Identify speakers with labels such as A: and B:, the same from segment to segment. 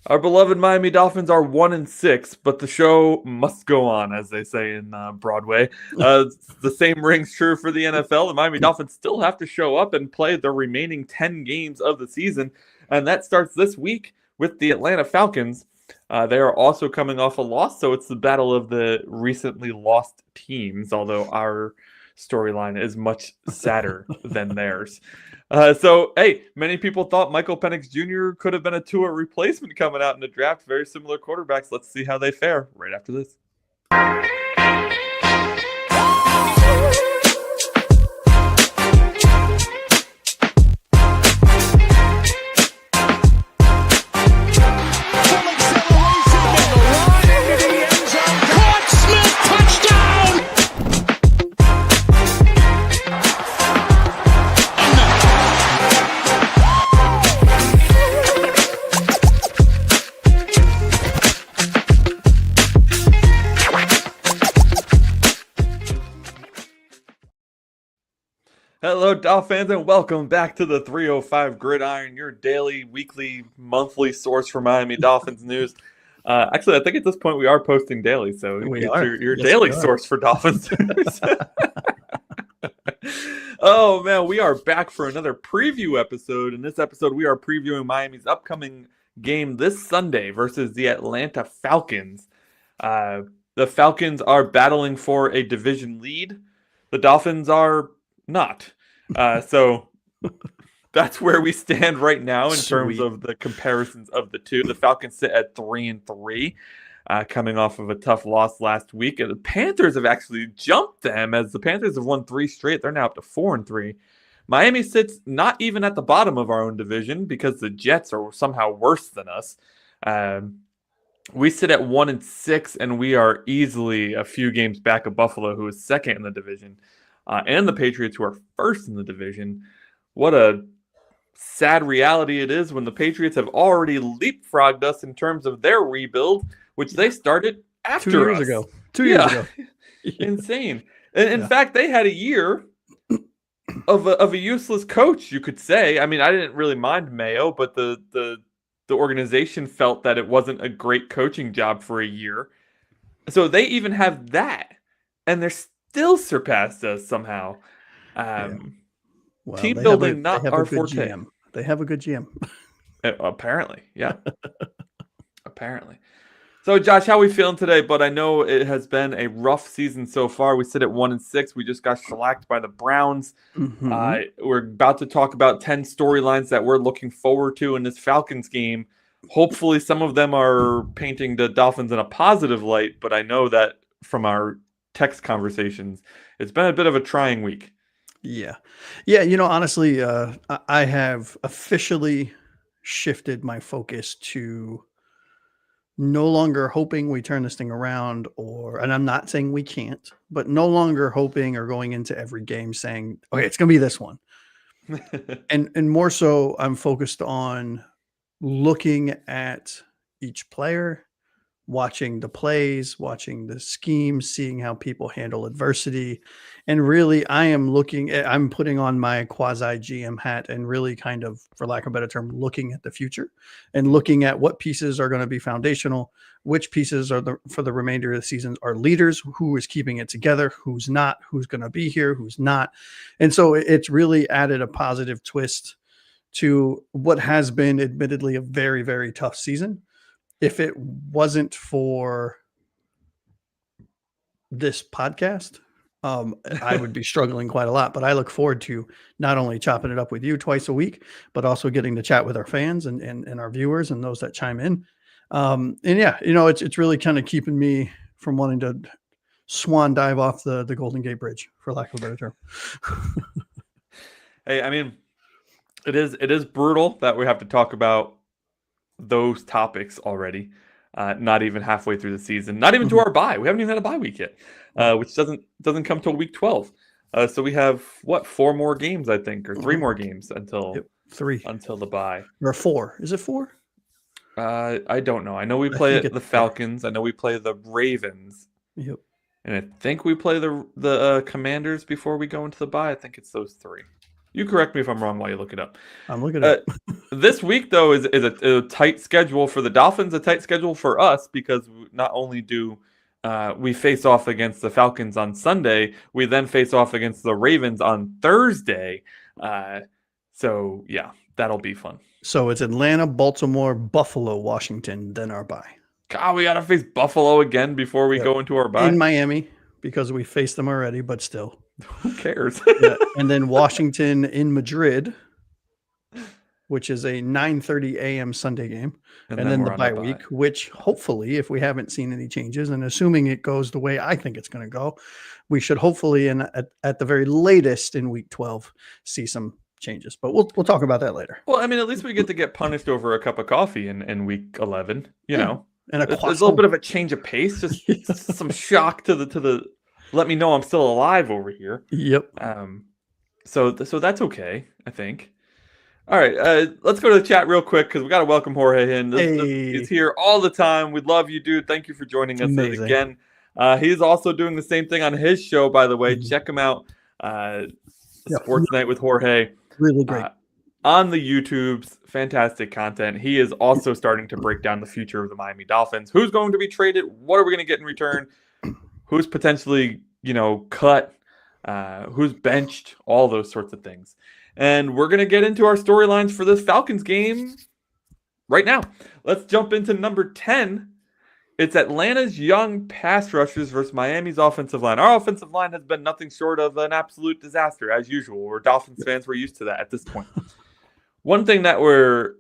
A: Our beloved Miami Dolphins are 1-6, but the show must go on, as they say in Broadway. The same rings true for the NFL. The Miami Dolphins still have to show up and play the remaining 10 games of the season, and that starts this week with the Atlanta Falcons. They are also coming off a loss, so it's the battle of the recently lost teams, although our storyline is much sadder than theirs. Many people thought Michael Penix Jr. could have been a Tua replacement coming out in the draft. Very similar quarterbacks. Let's see how they fare right after this. Hello, Dolphin fans, and welcome back to the 305 Gridiron, your daily, weekly, monthly source for Miami Dolphins news. Actually, I think at this point we are posting daily, so it's your daily source for Dolphins news. Oh, man, we are back for another preview episode. In this episode, we are previewing Miami's upcoming game this Sunday versus the Atlanta Falcons. The Falcons are battling for a division lead. The Dolphins are not. So that's where we stand right now in terms of the comparisons of the two. The Falcons sit at 3-3, coming off of a tough loss last week. And the Panthers have actually jumped them, as the Panthers have won 3 straight. They're now up to 4-3. Miami sits not even at the bottom of our own division because the Jets are somehow worse than us. We sit at 1-6, and we are easily a few games back of Buffalo, who is second in the division. And the Patriots, who are first in the division. What a sad reality it is when the Patriots have already leapfrogged us in terms of their rebuild, which they started after
B: 2 years ago. 2 years ago.
A: Insane. And in fact, they had a year of a useless coach, you could say. I mean, I didn't really mind Mayo, but the organization felt that it wasn't a great coaching job for a year. So they even have that, and they're still surpassed us somehow. Team building, not our forte.
B: GM. They have a good GM.
A: Apparently, yeah. Apparently. So, Josh, how are we feeling today? But I know it has been a rough season so far. We sit at 1-6. We just got shellacked by the Browns. Mm-hmm. We're about to talk about 10 storylines that we're looking forward to in this Falcons game. Hopefully, some of them are painting the Dolphins in a positive light, but I know that from our text conversations, it's been a bit of a trying week.
B: Yeah. Honestly, I have officially shifted my focus to no longer hoping we turn this thing around, and I'm not saying we can't, but no longer hoping or going into every game saying, okay, it's going to be this one. and more so, I'm focused on looking at each player, watching the plays, watching the schemes, seeing how people handle adversity. And really, I'm putting on my quasi GM hat and really kind of, for lack of a better term, looking at the future and looking at what pieces are going to be foundational, which pieces are for the remainder of the season are leaders, who is keeping it together, who's not, who's going to be here, who's not. And so it's really added a positive twist to what has been admittedly a very, very tough season. If it wasn't for this podcast, I would be struggling quite a lot. But I look forward to not only chopping it up with you twice a week, but also getting to chat with our fans and our viewers and those that chime in. It's really kind of keeping me from wanting to swan dive off the Golden Gate Bridge, for lack of a better term.
A: Hey, I mean, it is brutal that we have to talk about those topics already, not even halfway through the season, not even to our bye. We haven't even had a bye week yet, which doesn't come till week 12. So we have 4 more games, I think, or 3 more games until
B: 3
A: until the bye,
B: or 4. Is it 4?
A: I don't know. I know we play the Falcons. I know we play the Ravens.
B: Yep.
A: And I think we play the Commanders before we go into the bye. I think it's those 3. You correct me if I'm wrong while you look it up.
B: I'm looking at
A: This week, though, is a tight schedule for the Dolphins, a tight schedule for us, because not only do we face off against the Falcons on Sunday, we then face off against the Ravens on Thursday. So, yeah, that'll be fun.
B: So it's Atlanta, Baltimore, Buffalo, Washington, then our bye.
A: God, we got to face Buffalo again before we go into our bye.
B: In Miami, because we faced them already, but still.
A: Who cares?
B: Yeah. And then Washington in Madrid, which is a 9:30 a.m. Sunday game. And then the bye week, which hopefully, if we haven't seen any changes, and assuming it goes the way I think it's going to go, we should hopefully, at the very latest in week 12, see some changes. But we'll talk about that later.
A: Well, I mean, at least we get to get punished over a cup of coffee in week 11, you know.
B: And
A: there's a little bit of a change of pace, just some shock to the let me know I'm still alive over here.
B: Yep.
A: So that's okay, I think. All right, let's go to the chat real quick because we got to welcome Jorge in. He's here all the time. We love you, dude. Thank you for joining us again. He's also doing the same thing on his show, by the way. Check him out, Sports Night with Jorge.
B: Really great.
A: On the YouTubes, fantastic content. He is also starting to break down the future of the Miami Dolphins. Who's going to be traded? What are we going to get in return? Who's potentially, cut? Who's benched? All those sorts of things. And we're going to get into our storylines for this Falcons game right now. Let's jump into number 10. It's Atlanta's young pass rushers versus Miami's offensive line. Our offensive line has been nothing short of an absolute disaster, as usual. We're Dolphins fans. We're used to that at this point. One thing that we're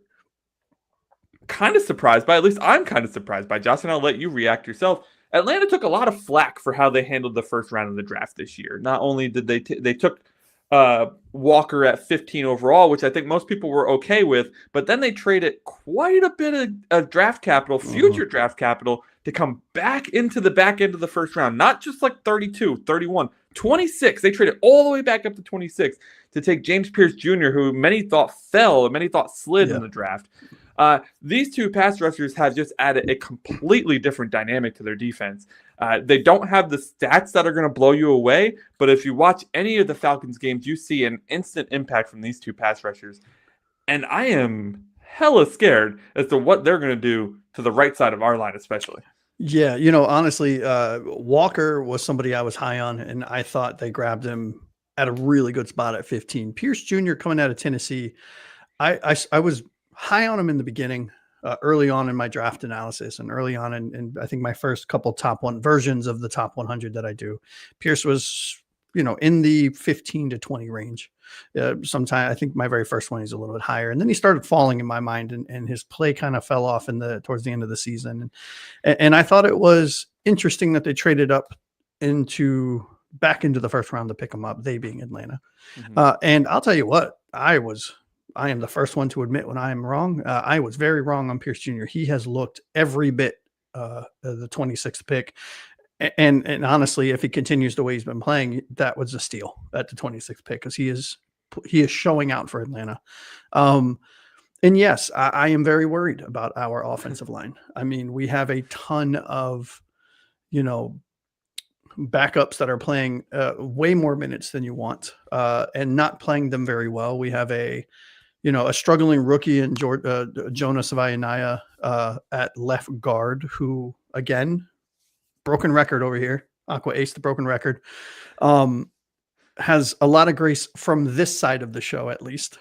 A: kind of surprised by, at least I'm kind of surprised by, Josh, and I'll let you react yourself. Atlanta took a lot of flack for how they handled the first round of the draft this year. Not only did they took Walker at 15 overall, which I think most people were okay with, but then they traded quite a bit of draft capital, future draft capital, to come back into the back end of the first round. Not just like 32, 31, 26. They traded all the way back up to 26 to take James Pierce Jr., who many thought fell and many thought slid in the draft. These two pass rushers have just added a completely different dynamic to their defense. They don't have the stats that are going to blow you away, but if you watch any of the Falcons games, you see an instant impact from these two pass rushers. And I am hella scared as to what they're going to do to the right side of our line, especially.
B: Yeah, honestly, Walker was somebody I was high on, and I thought they grabbed him at a really good spot at 15. Pierce Jr. coming out of Tennessee, I was high on him in the beginning, early on in my draft analysis, and early on in I think my first couple top one versions of the top 100 that I do. Pierce was, in the 15 to 20 range. Sometime I think my very first one, he's a little bit higher, and then he started falling in my mind, and his play kind of fell off towards the end of the season. And I thought it was interesting that they traded up back into the first round to pick him up, they being Atlanta. And I'll tell you what, I am the first one to admit when I am wrong. I was very wrong on Pierce Jr. He has looked every bit the 26th pick. And honestly, if he continues the way he's been playing, that was a steal at the 26th pick, because he is showing out for Atlanta. And yes, I am very worried about our offensive line. I mean, we have a ton of, backups that are playing way more minutes than you want and not playing them very well. We have a struggling rookie in Jonas Vayanaya at left guard, who, again, broken record over here. Aqua Ace, the broken record, has a lot of grace from this side of the show, at least,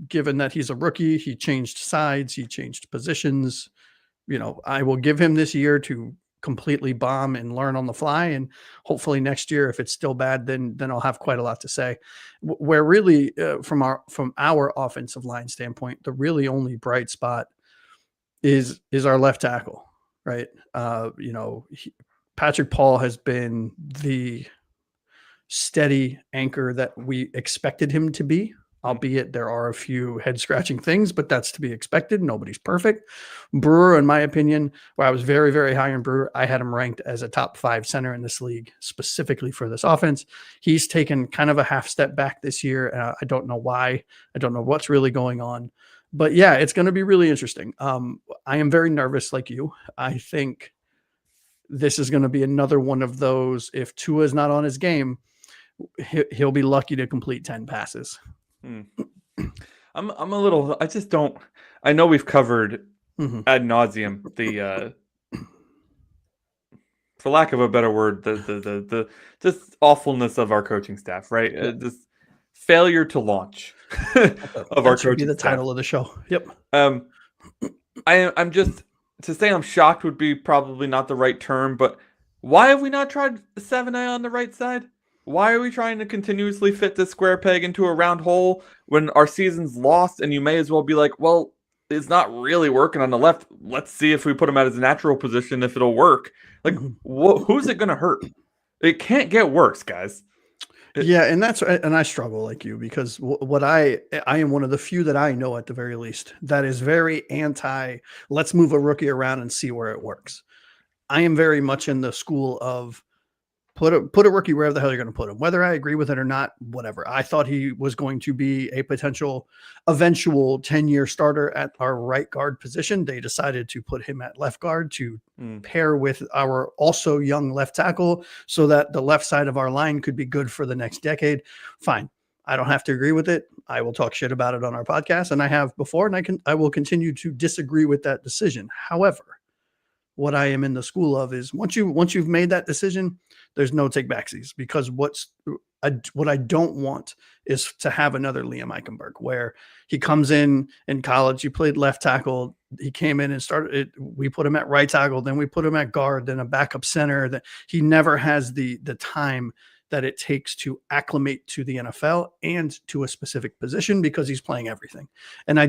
B: given that he's a rookie. He changed sides. He changed positions. I will give him this year to completely bomb and learn on the fly, and hopefully next year, if it's still bad, then I'll have quite a lot to say. Where really from our offensive line standpoint, the really only bright spot is our left tackle, right? Patrick Paul has been the steady anchor that we expected him to be, albeit there are a few head-scratching things, but that's to be expected. Nobody's perfect. Brewer, in my opinion, where I was very, very high on Brewer, I had him ranked as a top 5 center in this league, specifically for this offense. He's taken kind of a half step back this year. I don't know why. I don't know what's really going on. But yeah, it's going to be really interesting. I am very nervous like you. I think this is going to be another one of those, if Tua is not on his game, he'll be lucky to complete 10 passes.
A: Hmm. I'm a little. I just don't. I know we've covered ad nauseum the, for lack of a better word, the just awfulness of our coaching staff, right?
B: Yeah.
A: This failure to launch of our
B: That should be
A: coaching
B: the
A: staff.
B: title of the show. Yep.
A: I'm just, to say I'm shocked would be probably not the right term, but why have we not tried 7A on the right side? Why are we trying to continuously fit this square peg into a round hole when our season's lost and you may as well be like, well, it's not really working on the left. Let's see if we put him at his natural position, if it'll work. Like, who's it going to hurt? It can't get worse, guys.
B: Yeah, and I struggle like you because what I am one of the few that I know at the very least that is very anti. Let's move a rookie around and see where it works. I am very much in the school of put a rookie wherever the hell you're going to put him, whether I agree with it or not. Whatever. I thought he was going to be a potential eventual 10-year starter at our right guard position. They decided to put him at left guard to pair with our also young left tackle so that the left side of our line could be good for the next decade. Fine. I don't have to agree with it. I will talk shit about it on our podcast, and I have before, and I will continue to disagree with that decision. However, what I am in the school of is once you've made that decision, there's no take backsies, because what I don't want is to have another Liam Eichenberg where he comes in college, he played left tackle, he came in and started it. We put him at right tackle, then we put him at guard, then a backup center. That he never has the time that it takes to acclimate to the NFL and to a specific position because he's playing everything. And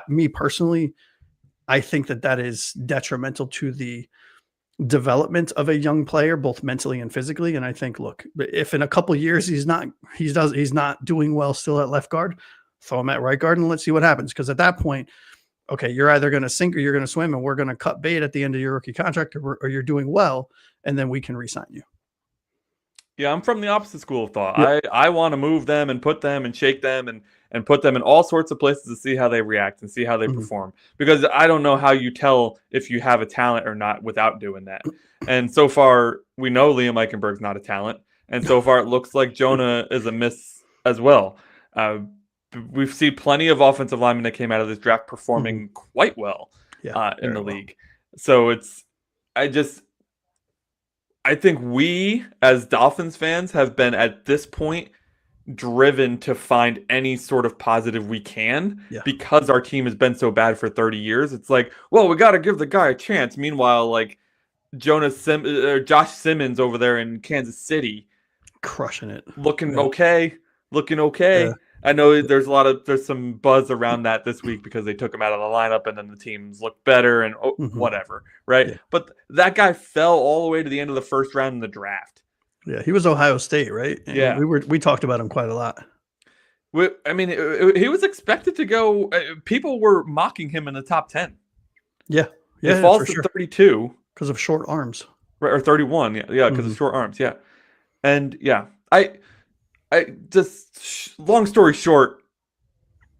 B: me personally, I think that is detrimental to the development of a young player, both mentally and physically. And I think, look, if in a couple of years he's not doing well still at left guard, throw him at right guard and let's see what happens. Because at that point, okay, you're either going to sink or you're going to swim, and we're going to cut bait at the end of your rookie contract, or you're doing well, and then we can re-sign you.
A: Yeah, I'm from the opposite school of thought.
B: Yep.
A: I want to move them and put them and shake them and put them in all sorts of places to see how they react and see how they perform. Because I don't know how you tell if you have a talent or not without doing that. And so far, we know Liam Eichenberg's not a talent. And so far, it looks like Jonah is a miss as well. We've seen plenty of offensive linemen that came out of this draft performing quite well in the league. So I think we, as Dolphins fans, have been at this point driven to find any sort of positive we can because our team has been so bad for 30 years. It's like, well, we got to give the guy a chance. Meanwhile, like Josh Simmons over there in Kansas City,
B: crushing it,
A: looking okay. Yeah. I know there's some buzz around that this week because they took him out of the lineup and then the teams look better and whatever, right? Yeah. But that guy fell all the way to the end of the first round in the draft.
B: Yeah, he was Ohio State, right? And
A: yeah,
B: we talked about him quite a lot.
A: I mean, he was expected to go. People were mocking him in the top 10.
B: Yeah,
A: he falls to 32
B: because of short arms,
A: right? Or 31, because of short arms, and I just, long story short,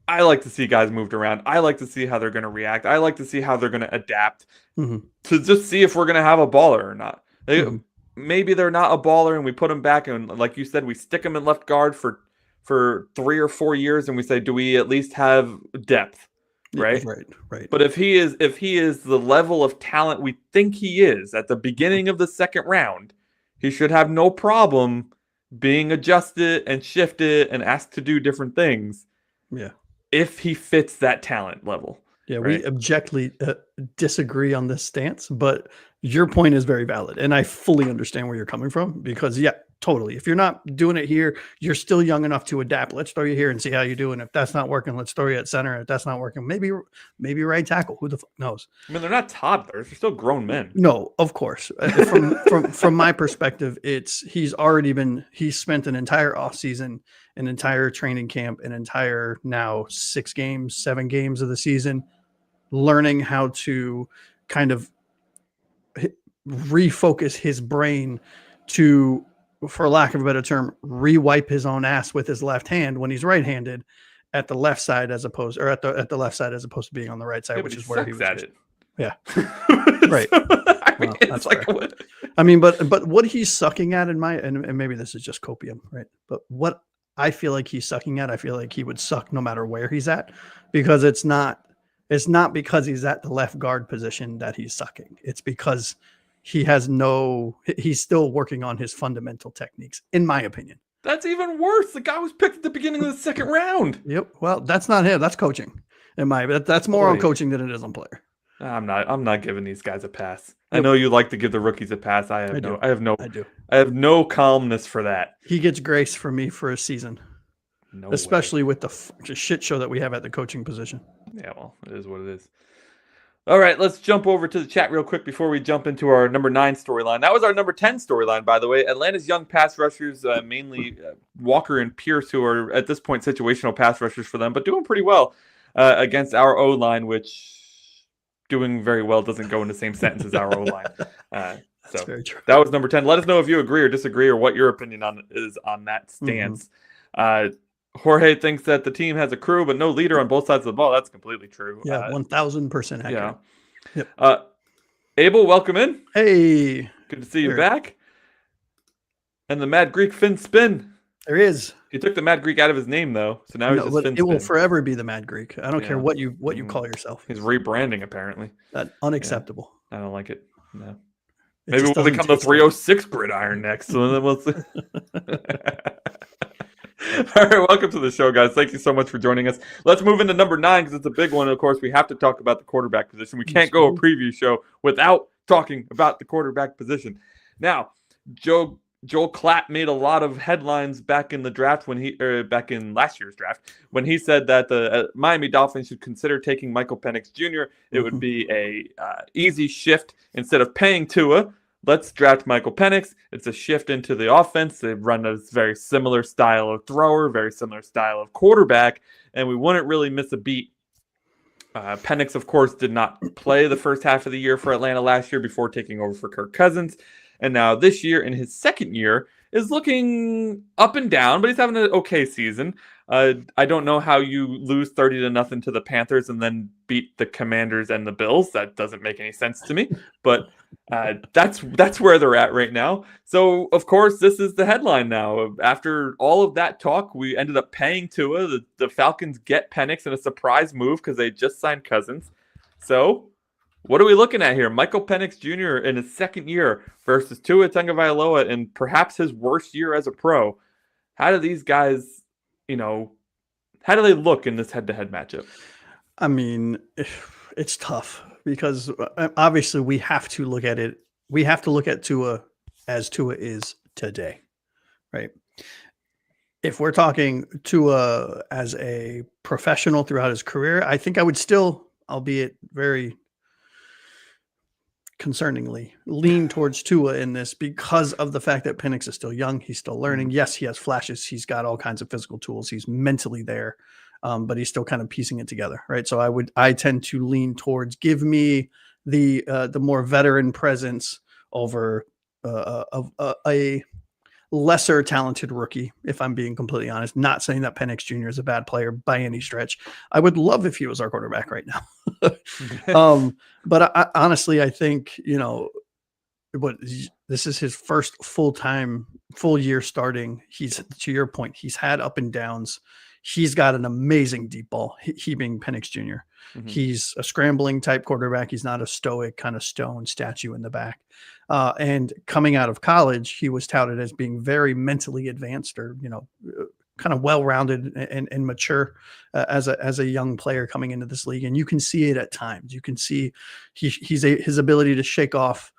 A: I like to see guys moved around. I like to see how they're going to react. I like to see how they're going to adapt to just see if we're going to have a baller or not. Maybe they're not a baller and we put them back, and like you said, we stick them in left guard for 3 or 4 years and we say, do we at least have depth? Right. But if he is the level of talent we think he is at the beginning of the second round, he should have no problem being adjusted and shifted and asked to do different things.
B: Yeah.
A: If he fits that talent level.
B: Yeah. Right? We objectively disagree on this stance, but your point is very valid. And I fully understand where you're coming from because totally. If you're not doing it here, you're still young enough to adapt. Let's throw you here and see how you do. And if that's not working, let's throw you at center. If that's not working, maybe right tackle. Who the fuck knows?
A: I mean, they're not toddlers. They're still grown men.
B: No, of course. From my perspective, he's spent an entire offseason, an entire training camp, an entire now 7 games of the season, learning how to kind of refocus his brain to, for lack of a better term, re-wipe his own ass with his left hand when he's right-handed at the left side at the left side as opposed to being on the right side, which is where he was at it. Yeah. Right.
A: I mean, it's like what?
B: I mean, but what he's sucking at and maybe this is just copium, right? But what I feel like he's sucking at. I feel like he would suck no matter where he's at, because it's not because he's at the left guard position that he's sucking. It's because he's still working on his fundamental techniques, in my opinion.
A: That's even worse. The guy was picked at the beginning of the second round.
B: Yep. Well, that's not him. That's coaching. That's more on coaching than it is on player.
A: I'm not giving these guys a pass. Yep. I know you like to give the rookies a pass. I have no calmness for that.
B: He gets grace from me for a season.
A: No
B: especially way. With the shit show that we have at the coaching position.
A: Yeah, well, it is what it is. All right, let's jump over to the chat real quick before we jump into our number 9 storyline. That was our number 10 storyline, by the way. Atlanta's young pass rushers, mainly Walker and Pierce, who are at this point situational pass rushers for them, but doing pretty well against our O-line, which doing very well doesn't go in the same sentence as our O-line.
B: That's very true.
A: That was number 10. Let us know if you agree or disagree or what your opinion is on that stance. Mm-hmm. Jorge thinks that the team has a crew, but no leader on both sides of the ball. That's completely true.
B: Yeah, 1,000% accurate.
A: Yeah.
B: Yep.
A: Abel, welcome in.
B: Hey.
A: Good to see you back. And the Mad Greek Finn Spin.
B: There is.
A: He took the Mad Greek out of his name, though. So now he's just Finn Spin.
B: It will forever be the Mad Greek. I don't care what you call yourself.
A: He's rebranding, apparently.
B: That's unacceptable.
A: Yeah. I don't like it. No. Maybe we'll become the 306 Gridiron next. So then we'll see. All right, welcome to the show, guys. Thank you so much for joining us. Let's move into number 9 because it's a big one. Of course, we have to talk about the quarterback position. We can't go a preview show without talking about the quarterback position. Now, Joel Klatt made a lot of headlines back in the draft back in last year's draft when he said that the Miami Dolphins should consider taking Michael Penix Jr. It would be a easy shift instead of paying Tua. Let's draft Michael Penix. It's a shift into the offense. They run a very similar style of thrower, very similar style of quarterback, and we wouldn't really miss a beat. Penix, of course, did not play the first half of the year for Atlanta last year before taking over for Kirk Cousins. And now this year, in his second year, is looking up and down, but he's having an okay season. I don't know how you lose 30-0 to the Panthers and then beat the Commanders and the Bills. That doesn't make any sense to me, but that's where they're at right now. So, of course, this is the headline now. After all of that talk, we ended up paying Tua. The Falcons get Penix in a surprise move because they just signed Cousins. So, what are we looking at here? Michael Penix Jr. in his second year versus Tua Tagovailoa in perhaps his worst year as a pro. How do these guys, how do they look in this head-to-head matchup?
B: I mean, it's tough because obviously we have to look at it. We have to look at Tua as Tua is today, right? If we're talking Tua as a professional throughout his career, I think I would still, albeit very concerningly, lean towards Tua in this because of the fact that Penix is still young. He's still learning. Yes, he has flashes. He's got all kinds of physical tools. He's mentally there, but he's still kind of piecing it together, right? So I tend to lean towards give me the more veteran presence over a lesser talented rookie, if I'm being completely honest. Not saying that Penix Jr. is a bad player by any stretch. I would love if he was our quarterback right now. But honestly, I think, this is his first full year starting. He's, to your point, he's had up and downs. He's got an amazing deep ball, he being Penix Jr. Mm-hmm. He's a scrambling type quarterback. He's not a stoic kind of stone statue in the back. And coming out of college, he was touted as being very mentally advanced or, kind of well-rounded and mature as a young player coming into this league. And you can see it at times. You can see his ability to shake off,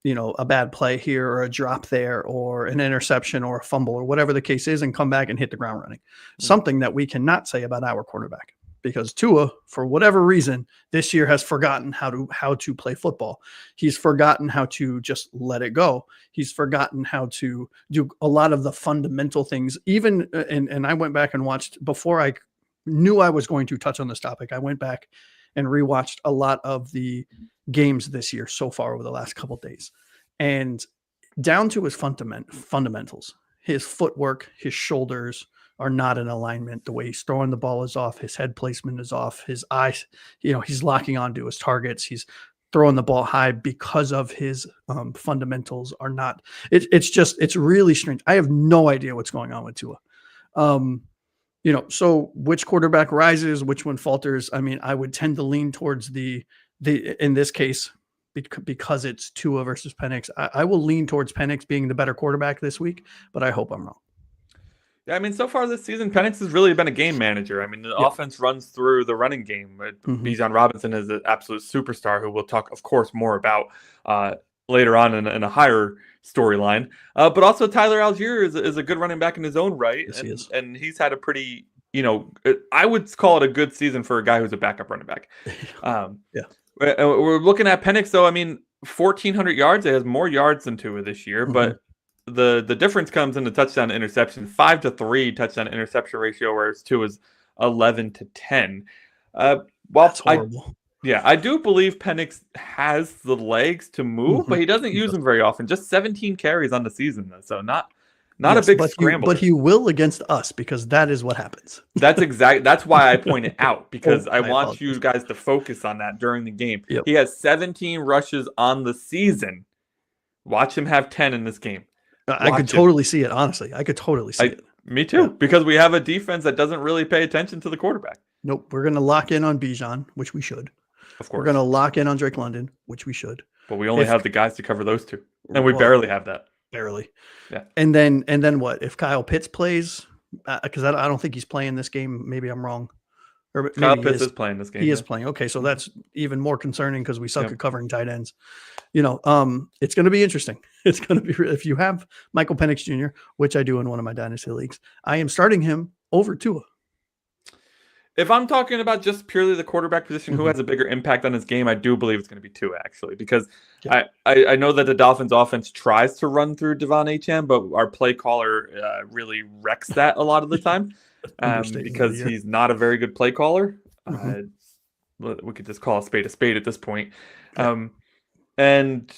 B: a bad play here or a drop there or an interception or a fumble or whatever the case is and come back and hit the ground running. Mm-hmm. Something that we cannot say about our quarterback. Because Tua, for whatever reason, this year has forgotten how to play football. He's forgotten how to just let it go. He's forgotten how to do a lot of the fundamental things. Even and I went back and watched before I knew I was going to touch on this topic. I went back and rewatched a lot of the games this year so far over the last couple of days, and down to his fundamentals, his footwork, his shoulders are not in alignment. The way he's throwing the ball is off. His head placement is off. His eyes, he's locking onto his targets. He's throwing the ball high because of his fundamentals are not. It's really strange. I have no idea what's going on with Tua. So which quarterback rises, which one falters? I mean, I would tend to lean towards the in this case, because it's Tua versus Penix. I will lean towards Penix being the better quarterback this week, but I hope I'm wrong.
A: Yeah, I mean, so far this season, Penix has really been a game manager. I mean, the offense runs through the running game. Bijan Robinson is an absolute superstar who we'll talk, of course, more about later on in a higher storyline. But also Tyler Algier is a good running back in his own right.
B: Yes, he is.
A: And he's had a pretty, I would call it a good season for a guy who's a backup running back. We're looking at Penix, though. I mean, 1,400 yards. He has more yards than Tua this year, but the difference comes in the touchdown to interception, 5-3 touchdown to interception ratio, whereas Tua's 11-10.
B: That's horrible.
A: I do believe Penix has the legs to move, but he doesn't use them very often. Just 17 carries on the season, so not a big scramble.
B: But he will against us because that is what happens.
A: That's why I point it out, because I want you guys to focus on that during the game.
B: Yep.
A: He has 17 rushes on the season. Watch him have 10 in this game.
B: I could totally see it, honestly. I could totally see it.
A: Me too, because we have a defense that doesn't really pay attention to the quarterback.
B: Nope. We're going to lock in on Bijan, which we should.
A: Of course.
B: We're going to lock in on Drake London, which we should.
A: But we only have the guys to cover those two. And we barely have that.
B: Barely.
A: Yeah.
B: And then what? If Kyle Pitts plays, because I don't think he's playing this game. Maybe I'm wrong. Or
A: Kyle Pitts is playing this game.
B: He is playing. Okay, so that's even more concerning because we suck at covering tight ends. It's going to be interesting. It's going to be, if you have Michael Penix Jr., which I do in one of my dynasty leagues, I am starting him over Tua.
A: If I'm talking about just purely the quarterback position, who has a bigger impact on his game, I do believe it's going to be Tua, actually, because I know that the Dolphins offense tries to run through Devon Achane, but our play caller really wrecks that a lot of the time because he's not a very good play caller. We could just call a spade at this point. And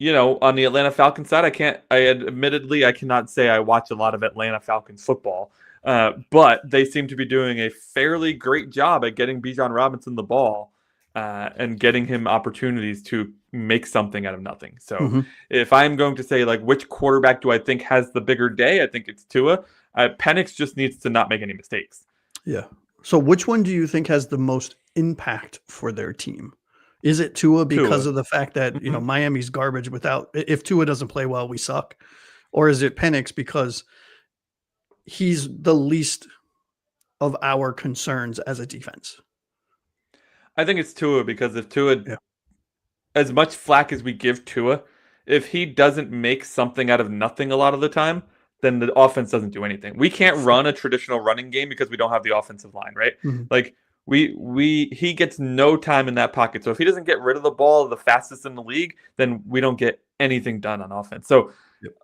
A: on the Atlanta Falcons side, I cannot say I watch a lot of Atlanta Falcons football. But they seem to be doing a fairly great job at getting Bijan Robinson the ball and getting him opportunities to make something out of nothing. So if I'm going to say, like, which quarterback do I think has the bigger day, I think it's Tua. Penix just needs to not make any mistakes.
B: Yeah. So which one do you think has the most impact for their team? Is it Tua because of the fact that, Miami's garbage if Tua doesn't play well, we suck? Or is it Penix because he's the least of our concerns as a defense?
A: I think it's Tua, because if Tua, as much flack as we give Tua, if he doesn't make something out of nothing a lot of the time, then the offense doesn't do anything. We can't run a traditional running game because we don't have the offensive line, right? Like he gets no time in that pocket. So if he doesn't get rid of the ball the fastest in the league, then we don't get anything done on offense. So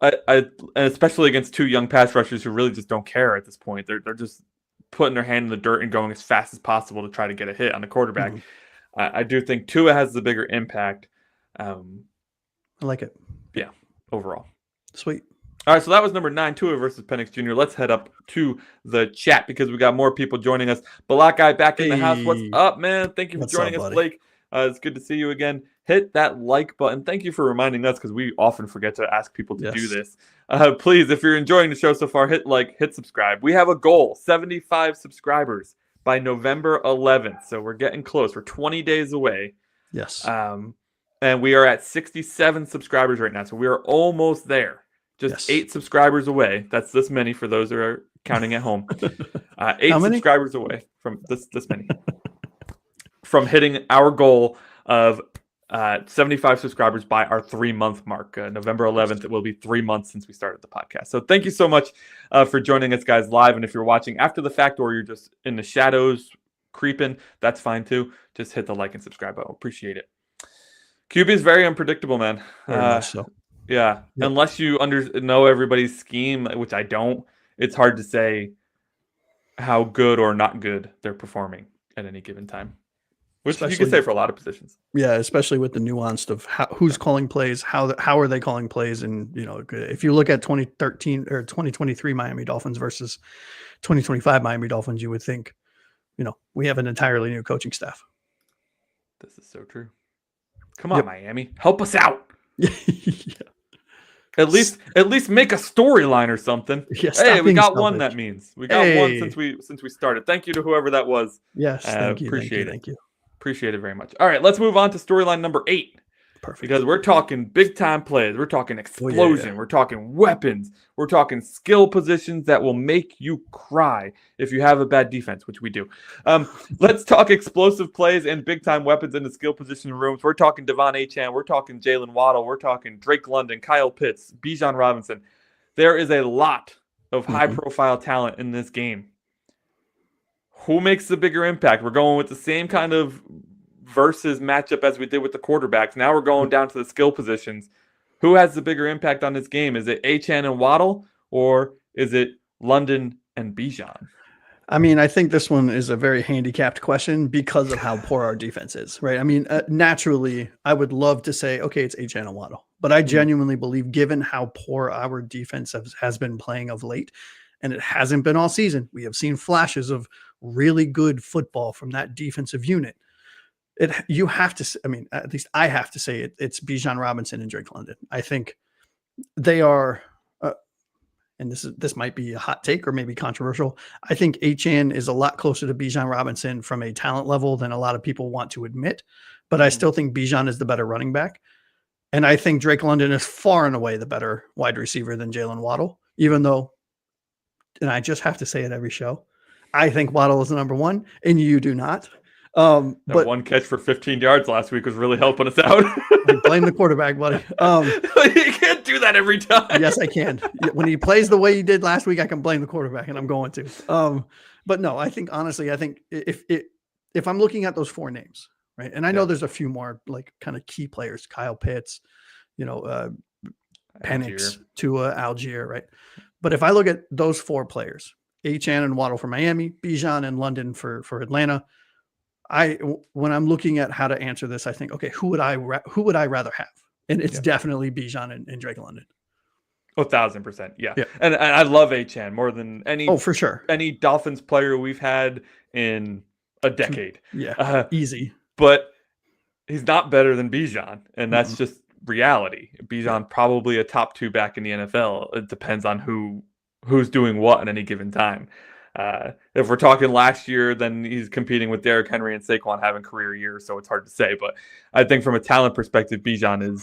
A: and especially against two young pass rushers who really just don't care at this point. They're just putting their hand in the dirt and going as fast as possible to try to get a hit on the quarterback. I do think Tua has the bigger impact.
B: I like it.
A: Yeah, overall.
B: Sweet.
A: All right, so that was number 9, Tua versus Penix Jr. Let's head up to the chat because we got more people joining us. Balak Guy back in the house. What's up, man? Thank you for joining us, Blake. It's good to see you again. Hit that like button. Thank you for reminding us, because we often forget to ask people to do this. Please, if you're enjoying the show so far, hit like, hit subscribe. We have a goal, 75 subscribers by November 11th. So we're getting close. We're 20 days away.
B: Yes.
A: And we are at 67 subscribers right now. So we are almost there. Just 8 subscribers away. That's this many for those who are counting at home. 8 subscribers away from this many. From hitting our goal of 75 subscribers by our 3-month mark. November 11th, it will be 3 months since we started the podcast. So thank you so much for joining us, guys, live. And if you're watching after the fact, or you're just in the shadows creeping, that's fine too. Just hit the like and subscribe button. Appreciate it. QB is very unpredictable, man.
B: Very much so.
A: Yeah. Yep. Unless you know everybody's scheme, which I don't, it's hard to say how good or not good they're performing at any given time. Which you can say for a lot of positions.
B: Yeah, especially with the nuanced of who's calling plays, how are they calling plays, and if you look at 2013 or 2023 Miami Dolphins versus 2025 Miami Dolphins, you would think, we have an entirely new coaching staff.
A: This is so true. Come on, Miami, help us out.
B: Yeah.
A: At least make a storyline or something.
B: Yeah,
A: Hey, we got one.
B: salvaged.
A: That means we got one
B: Hey.
A: since we started. Thank you to whoever that was.
B: Yes, thank you.
A: Appreciate it.
B: Thank you.
A: Appreciate it very much. All right, let's move on to storyline number 8.
B: Perfect.
A: Because we're talking big time plays. We're talking explosion. We're talking weapons. We're talking skill positions that will make you cry if you have a bad defense, which we do. Let's talk explosive plays and big time weapons in the skill position rooms. We're talking Achane. We're talking Jalen Waddle. We're talking Drake London, Kyle Pitts, Bijan Robinson. There is a lot of high profile talent in this game. Who makes the bigger impact? We're going with the same kind of versus matchup as we did with the quarterbacks. Now we're going down to the skill positions. Who has the bigger impact on this game? Is it Achane and Waddle, or is it London and Bijan?
B: I mean, I think this one is a very handicapped question because of how poor our defense is, right? I mean, naturally, I would love to say, okay, it's Achane and Waddle, but I genuinely believe, given how poor our defense has been playing of late, and it hasn't been all season, we have seen flashes of really good football from that defensive unit. You have to, I mean, at least I have to say it's Bijan Robinson and Drake London. I think they are, and this might be a hot take or maybe controversial. I think Achane is a lot closer to Bijan Robinson from a talent level than a lot of people want to admit, but I still think Bijan is the better running back. And I think Drake London is far and away the better wide receiver than Jalen Waddle, even though, and I just have to say it every show, I think Waddle is the number one and you do not.
A: But
B: But
A: one catch for 15 yards last week was really helping us out.
B: blame the quarterback, buddy.
A: You can't do that every time.
B: Yes, I can. When he plays the way he did last week, I can blame the quarterback, and I'm going to. But no, I think honestly, I think if I'm looking at those 4 names, right, and I know there's a few more like kind of key players, Kyle Pitts, Penix, Tua, Algier, right. But if I look at those 4 players, Achane and Waddle for Miami, Bijan and London for Atlanta, when I'm looking at how to answer this, I think, okay, who would I rather have? And it's definitely Bijan and Drake London.
A: 1,000%. Yeah. And I love Achane more than any.
B: Oh, for sure.
A: Any Dolphins player we've had in a decade.
B: Yeah. Easy.
A: But he's not better than Bijan. And that's just reality. Bijan probably a top 2 back in the NFL. It depends on who's doing what at any given time. If we're talking last year, then he's competing with Derrick Henry and Saquon having career years, so it's hard to say. But I think from a talent perspective, Bijan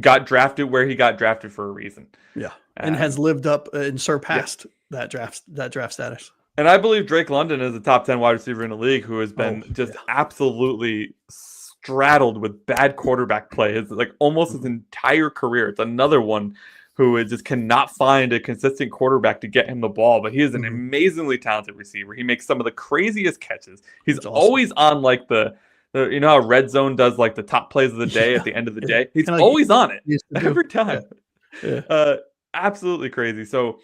A: got drafted where he got drafted for a reason.
B: Yeah, and has lived up and surpassed that draft status.
A: And I believe Drake London is a top 10 wide receiver in the league who has been absolutely straddled with bad quarterback play. It's like almost his entire career. It's another one who just cannot find a consistent quarterback to get him the ball. But he is an amazingly talented receiver. He makes some of the craziest catches. He's always on like the you know how Red Zone does like the top plays of the day at the end of the day? He's always on it every time. Yeah. Absolutely crazy. So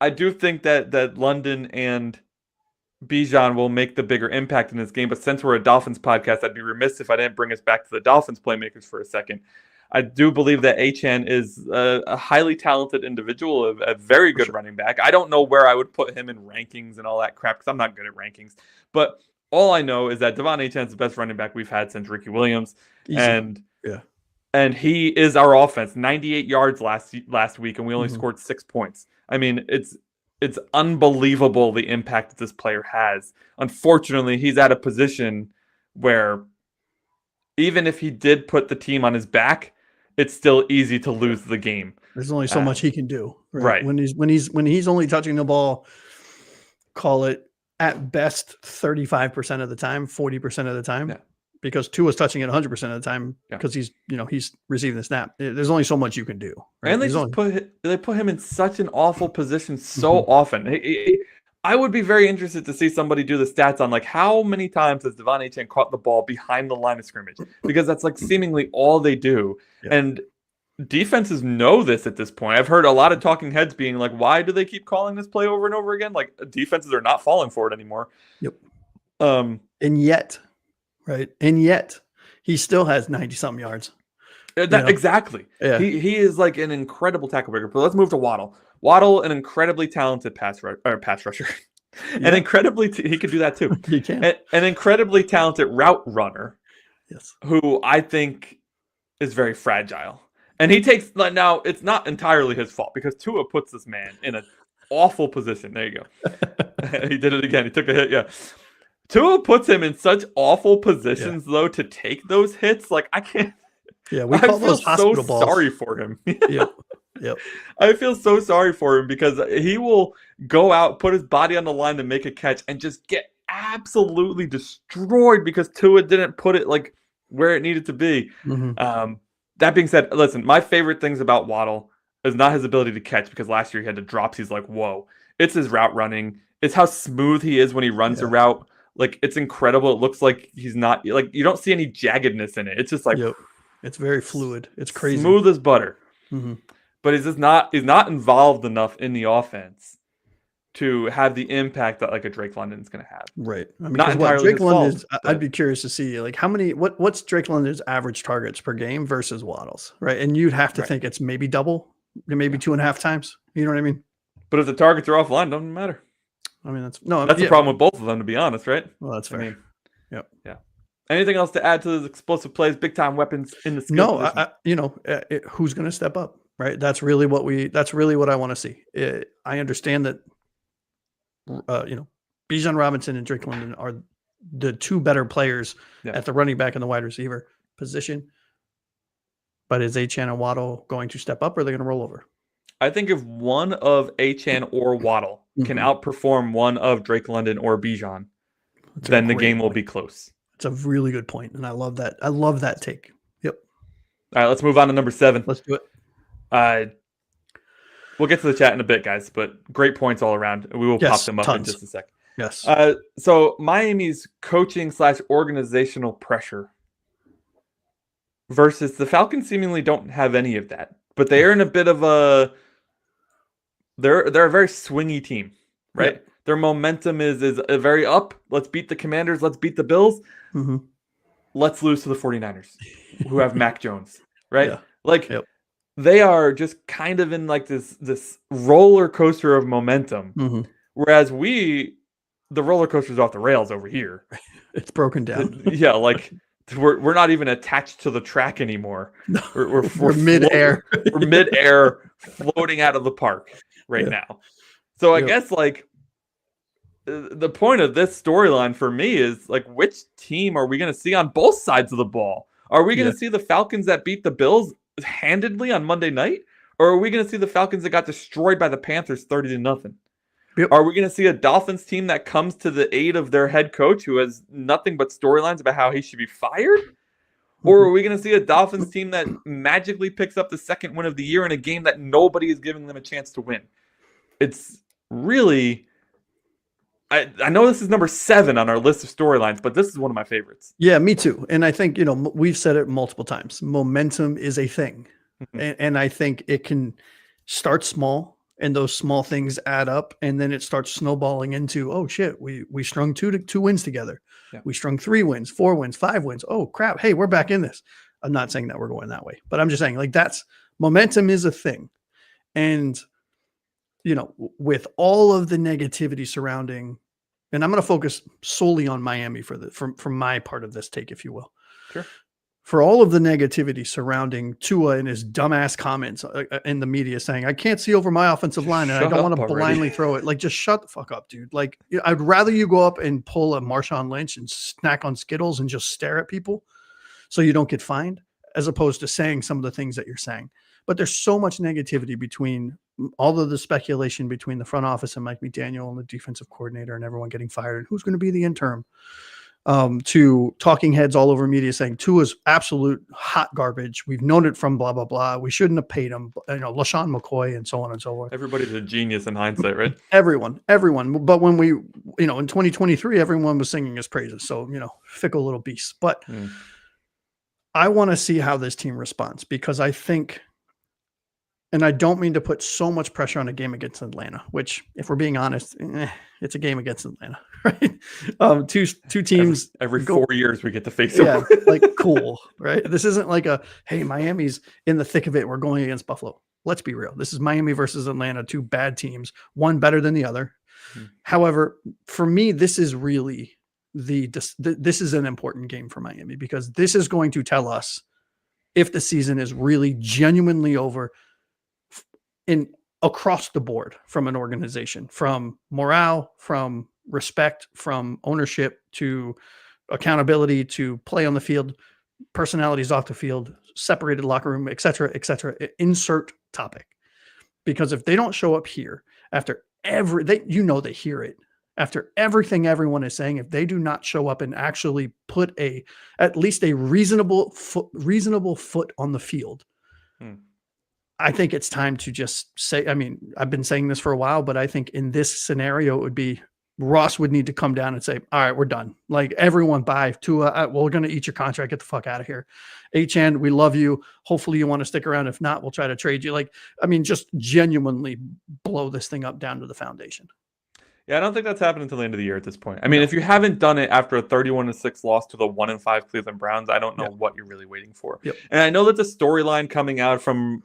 A: I do think that London and Bijan will make the bigger impact in this game. But since we're a Dolphins podcast, I'd be remiss if I didn't bring us back to the Dolphins playmakers for a second. I do believe that Achane is a highly talented individual, a very good running back. I don't know where I would put him in rankings and all that crap because I'm not good at rankings. But all I know is that Devon Achane is the best running back we've had since Ricky Williams. Easy. And he is our offense. 98 yards last week, and we only scored 6 points. I mean, it's unbelievable the impact that this player has. Unfortunately, he's at a position where even if he did put the team on his back, it's still easy to lose the game.
B: There's only so much he can do. Right. When he's only touching the ball, call it at best 35% of the time, 40% of the time. Yeah. Because Tua's touching it 100% of the time because he's receiving the snap. There's only so much you can do. Right?
A: And they put him in such an awful position so often. I would be very interested to see somebody do the stats on like how many times has Devon Achane caught the ball behind the line of scrimmage, because that's like seemingly all they do. Yeah. And defenses know this at this point. I've heard a lot of talking heads being like, why do they keep calling this play over and over again? Like defenses are not falling for it anymore.
B: Yep. And yet he still has 90 something yards.
A: Exactly. Yeah. He is like an incredible tackle breaker. But let's move to Waddle. Waddle, an incredibly talented pass rusher. An incredibly he could do that too.
B: He can.
A: An incredibly talented route runner.
B: Yes.
A: Who I think is very fragile. And he takes, now it's not entirely his fault because Tua puts this man in an awful position. There you go. He did it again. He took a hit. Yeah. Tua puts him in such awful positions though to take those hits. Like I can't.
B: Yeah, we call those hospital balls.
A: Sorry for him.
B: Yep.
A: I feel so sorry for him because he will go out, put his body on the line to make a catch, and just get absolutely destroyed because Tua didn't put it like where it needed to be.
B: Mm-hmm.
A: That being said, listen, my favorite things about Waddle is not his ability to catch because last year he had the drops. He's like, whoa. It's his route running. It's how smooth he is when he runs a route. Like, it's incredible. It looks like he's not, like, you don't see any jaggedness in it. It's just like,
B: it's very fluid. It's crazy.
A: Smooth as butter.
B: Mm-hmm.
A: But he's not involved enough in the offense to have the impact that like a Drake London's going to have.
B: Right. I mean,
A: not entirely
B: Drake
A: his fault,
B: London's, I'd be curious to see like what's Drake London's average targets per game versus Waddle's, right? And you'd have to think it's maybe double, maybe 2.5 times. You know what I mean?
A: But if the targets are offline, doesn't matter.
B: I mean, that's
A: the problem with both of them, to be honest, right?
B: Well, that's fair.
A: Yeah. Anything else to add to those explosive plays, big time weapons in the skill position?
B: Who's going to step up, right? That's really what I want to see. I understand that, Bijan Robinson and Drake London are the two better players at the running back and the wide receiver position. But is Achane and Waddle going to step up, or are they going to roll over?
A: I think if one of Achane or Waddle can outperform one of Drake London or Bijan, then the game will be close.
B: It's a really good point, and I love that. I love that take. Yep.
A: All right, let's move on to number 7.
B: Let's do it.
A: We'll get to the chat in a bit, guys, but great points all around. We will pop them up in just a sec.
B: Yes.
A: So Miami's coaching / organizational pressure versus the Falcons seemingly don't have any of that, but they are in a bit of a. They're a very swingy team, right? Yep. Their momentum is very up. Let's beat the Commanders. Let's beat the Bills.
B: Mm-hmm.
A: Let's lose to the 49ers, who have Mac Jones, right? Yeah. They are just kind of in like this roller coaster of momentum, whereas the roller coaster's off the rails over here.
B: It's broken down.
A: Like we're not even attached to the track anymore.
B: No,
A: we're
B: mid-air.
A: We're mid-air, floating out of the park now. So I guess like the point of this storyline for me is like, which team are we going to see on both sides of the ball? Are we going to see the Falcons that beat the Bills handedly on Monday night, or are we going to see the Falcons that got destroyed by the Panthers 30-0?
B: Yep.
A: Are we going to see a Dolphins team that comes to the aid of their head coach who has nothing but storylines about how he should be fired? Or are we going to see a Dolphins team that magically picks up the second win of the year in a game that nobody is giving them a chance to win? It's really... I know this is number 7 on our list of storylines, but this is one of my favorites.
B: Yeah, me too. And I think, we've said it multiple times. Momentum is a thing. And I think it can start small, and those small things add up, and then it starts snowballing into, oh shit, we strung two wins together. Yeah. We strung 3 wins, 4 wins, 5 wins. Oh crap. Hey, we're back in this. I'm not saying that we're going that way, but I'm just saying like momentum is a thing. And with all of the negativity surrounding, and I'm going to focus solely on Miami from my part of this take, if you will.
A: Sure.
B: For all of the negativity surrounding Tua and his dumbass comments in the media saying, I can't see over my offensive line and I don't want to blindly throw it. Like, just shut the fuck up, dude. Like, I'd rather you go up and pull a Marshawn Lynch and snack on Skittles and just stare at people so you don't get fined, as opposed to saying some of the things that you're saying. But there's so much negativity between all of the speculation between the front office and Mike McDaniel and the defensive coordinator and everyone getting fired and who's going to be the interim, to talking heads all over media saying Tua's absolute hot garbage. We've known it from blah, blah, blah. We shouldn't have paid him. LaShawn McCoy and so on and so forth.
A: Everybody's a genius in hindsight, right?
B: Everyone. But when we, in 2023, everyone was singing his praises. So, fickle little beasts. But I want to see how this team responds, because I think, and I don't mean to put so much pressure on a game against Atlanta, which, if we're being honest, it's a game against Atlanta, right? Two teams.
A: Every 4 years we get to face them.
B: Yeah, like cool, right? This isn't like hey, Miami's in the thick of it. We're going against Buffalo. Let's be real. This is Miami versus Atlanta, 2 bad teams, one better than the other. However, for me, this is really this is an important game for Miami, because this is going to tell us if the season is really genuinely over in across the board from an organization, from morale, from respect, from ownership to accountability to play on the field, personalities off the field, separated locker room, et cetera, insert topic. Because if they don't show up here after they hear it after everything everyone is saying, if they do not show up and actually put at least a reasonable foot on the field, I think it's time to just say, I mean, I've been saying this for a while, but I think in this scenario, it would be Ross would need to come down and say, all right, we're done. Like everyone bye Tua. We're going to eat your contract. Get the fuck out of here. Achane, we love you. Hopefully you want to stick around. If not, we'll try to trade you. Like, I mean, just genuinely blow this thing up down to the foundation.
A: Yeah, I don't think that's happening until the end of the year at this point. I mean, if you haven't done it after a 31-6 loss to the 1-5 Cleveland Browns, I don't know what you're really waiting for.
B: Yep.
A: And I know that the storyline coming out from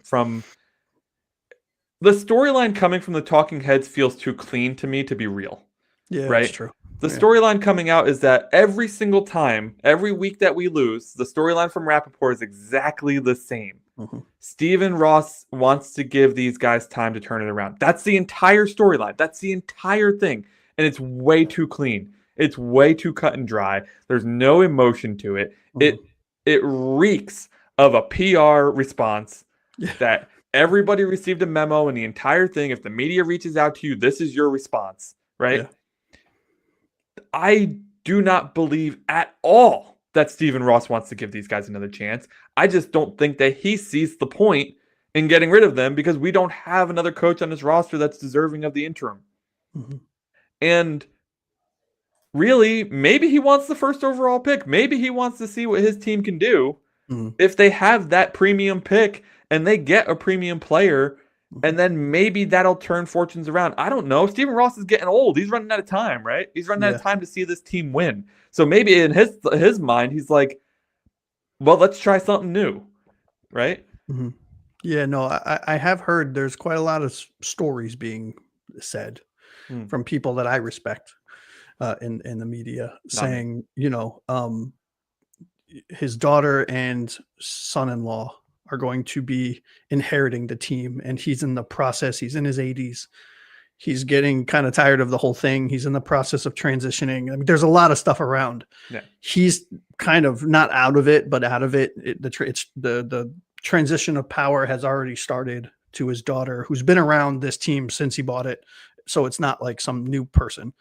A: the talking heads feels too clean to me to be real.
B: Yeah,
A: right?
B: That's true.
A: The storyline coming out is that every single time, every week that we lose, the storyline from Rappaport is exactly the same.
B: Mm-hmm.
A: Stephen Ross wants to give these guys time to turn it around. That's the entire storyline. That's the entire thing. And it's way too clean. It's way too cut and dry. There's no emotion to it. Mm-hmm. It reeks of a PR response that everybody received a memo and the entire thing. If the media reaches out to you, this is your response, right?
B: Yeah.
A: I do not believe at all that Stephen Ross wants to give these guys another chance. I just don't think that he sees the point in getting rid of them because we don't have another coach on this roster that's deserving of the interim.
B: Mm-hmm.
A: And really, maybe he wants the first overall pick. Maybe he wants to see what his team can do.
B: Mm-hmm.
A: If they have that premium pick and they get a premium player, and then maybe that'll turn fortunes around. I don't know. Stephen Ross is getting old. He's running out of time, right? He's running out of time to see this team win. So maybe in his mind, he's like, well, let's try something new, right?
B: Mm-hmm. Yeah, no, I have heard there's quite a lot of stories being said from people that I respect in the media saying, his daughter and son-in-law are going to be inheriting the team, and he's in the process. He's in his 80s. He's getting kind of tired of the whole thing. He's in the process of transitioning. I mean, there's a lot of stuff around.
A: Yeah.
B: He's kind of not out of it, but out of it. The transition of power has already started to his daughter, who's been around this team since he bought it. So it's not like some new person.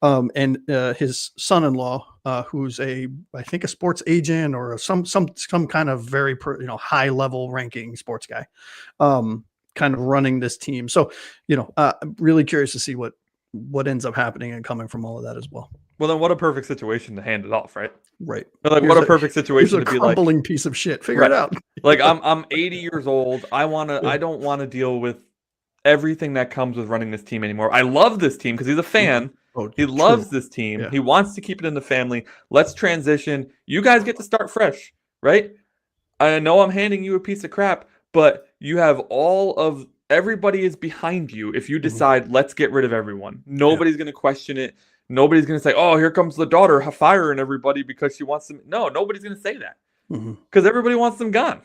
B: And his son-in-law, who's I think a sports agent or some kind of very high level ranking sports guy, kind of running this team. So I'm really curious to see what ends up happening and coming from all of that as well.
A: Well, then what a perfect situation to hand it off, right?
B: Right.
A: Like, what a perfect situation to be like.
B: Crumbling piece of shit. Figure it out.
A: Like I'm 80 years old. I don't want to deal with everything that comes with running this team anymore. I love this team because he's a fan. He loves this team. Yeah. He wants to keep it in the family. Let's transition. You guys get to start fresh, right? I know I'm handing you a piece of crap, but you have everybody is behind you if you decide let's get rid of everyone. Nobody's going to question it. Nobody's going to say, oh, here comes the daughter firing everybody because she wants them. No, nobody's going to say that because everybody wants them gone.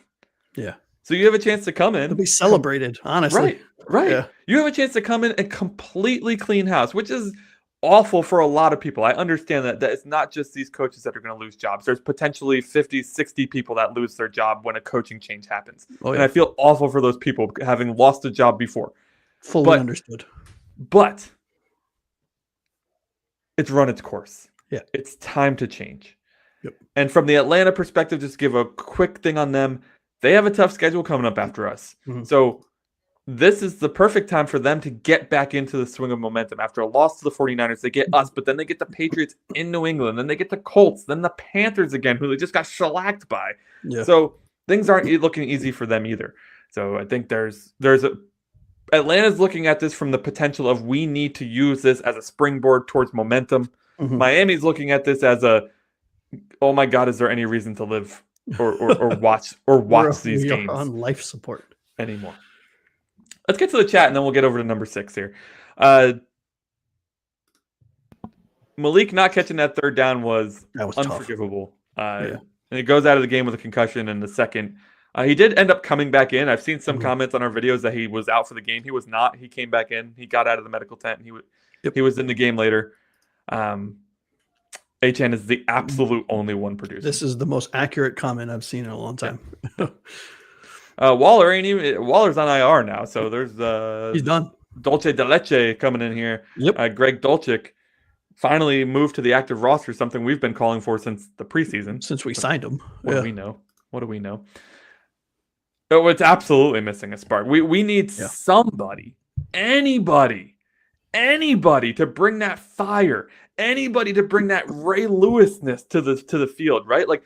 B: Yeah.
A: So you have a chance to come in.
B: To be celebrated, honestly.
A: Right. Yeah. You have a chance to come in and completely clean house, which is awful for a lot of people. I understand that it's not just these coaches that are going to lose jobs. There's potentially 50, 60 people that lose their job when a coaching change happens. Oh, yeah. And I feel awful for those people having lost a job before.
B: Fully understood.
A: But it's run its course.
B: Yeah.
A: It's time to change.
B: Yep.
A: And from the Atlanta perspective, just give a quick thing on them. They have a tough schedule coming up after us. So this is the perfect time for them to get back into the swing of momentum. After a loss to the 49ers, they get us, but then they get the Patriots in New England. Then they get the Colts, then the Panthers again, who they just got shellacked by. Yeah. So things aren't looking easy for them either. So I think Atlanta's looking at this from the potential of we need to use this as a springboard towards momentum. Miami's looking at this as oh my God, is there any reason to live or watch these games
B: on life support
A: anymore? Let's get to the chat and then we'll get over to number 6 here. Malik not catching that third down was
B: unforgivable.
A: And it goes out of the game with a concussion, and the second He did end up coming back in. I've seen some
B: Mhm.
A: comments on our videos that he was out for the game. He was not. He came back in. He got out of the medical tent. And
B: Yep.
A: he was in the game later. Achane is the absolute only one producing.
B: This is the most accurate comment I've seen in a long time. Yeah.
A: Waller's on IR now, so there's
B: He's done.
A: Dolce de Leche coming in here.
B: Yep.
A: Greg Dulcich finally moved to the active roster, something we've been calling for since the preseason.
B: Since we signed him.
A: What do we know? What do we know? Oh, it's absolutely missing a spark. We need somebody, anybody to bring that fire, anybody to bring that Ray Lewisness to the field, right? Like,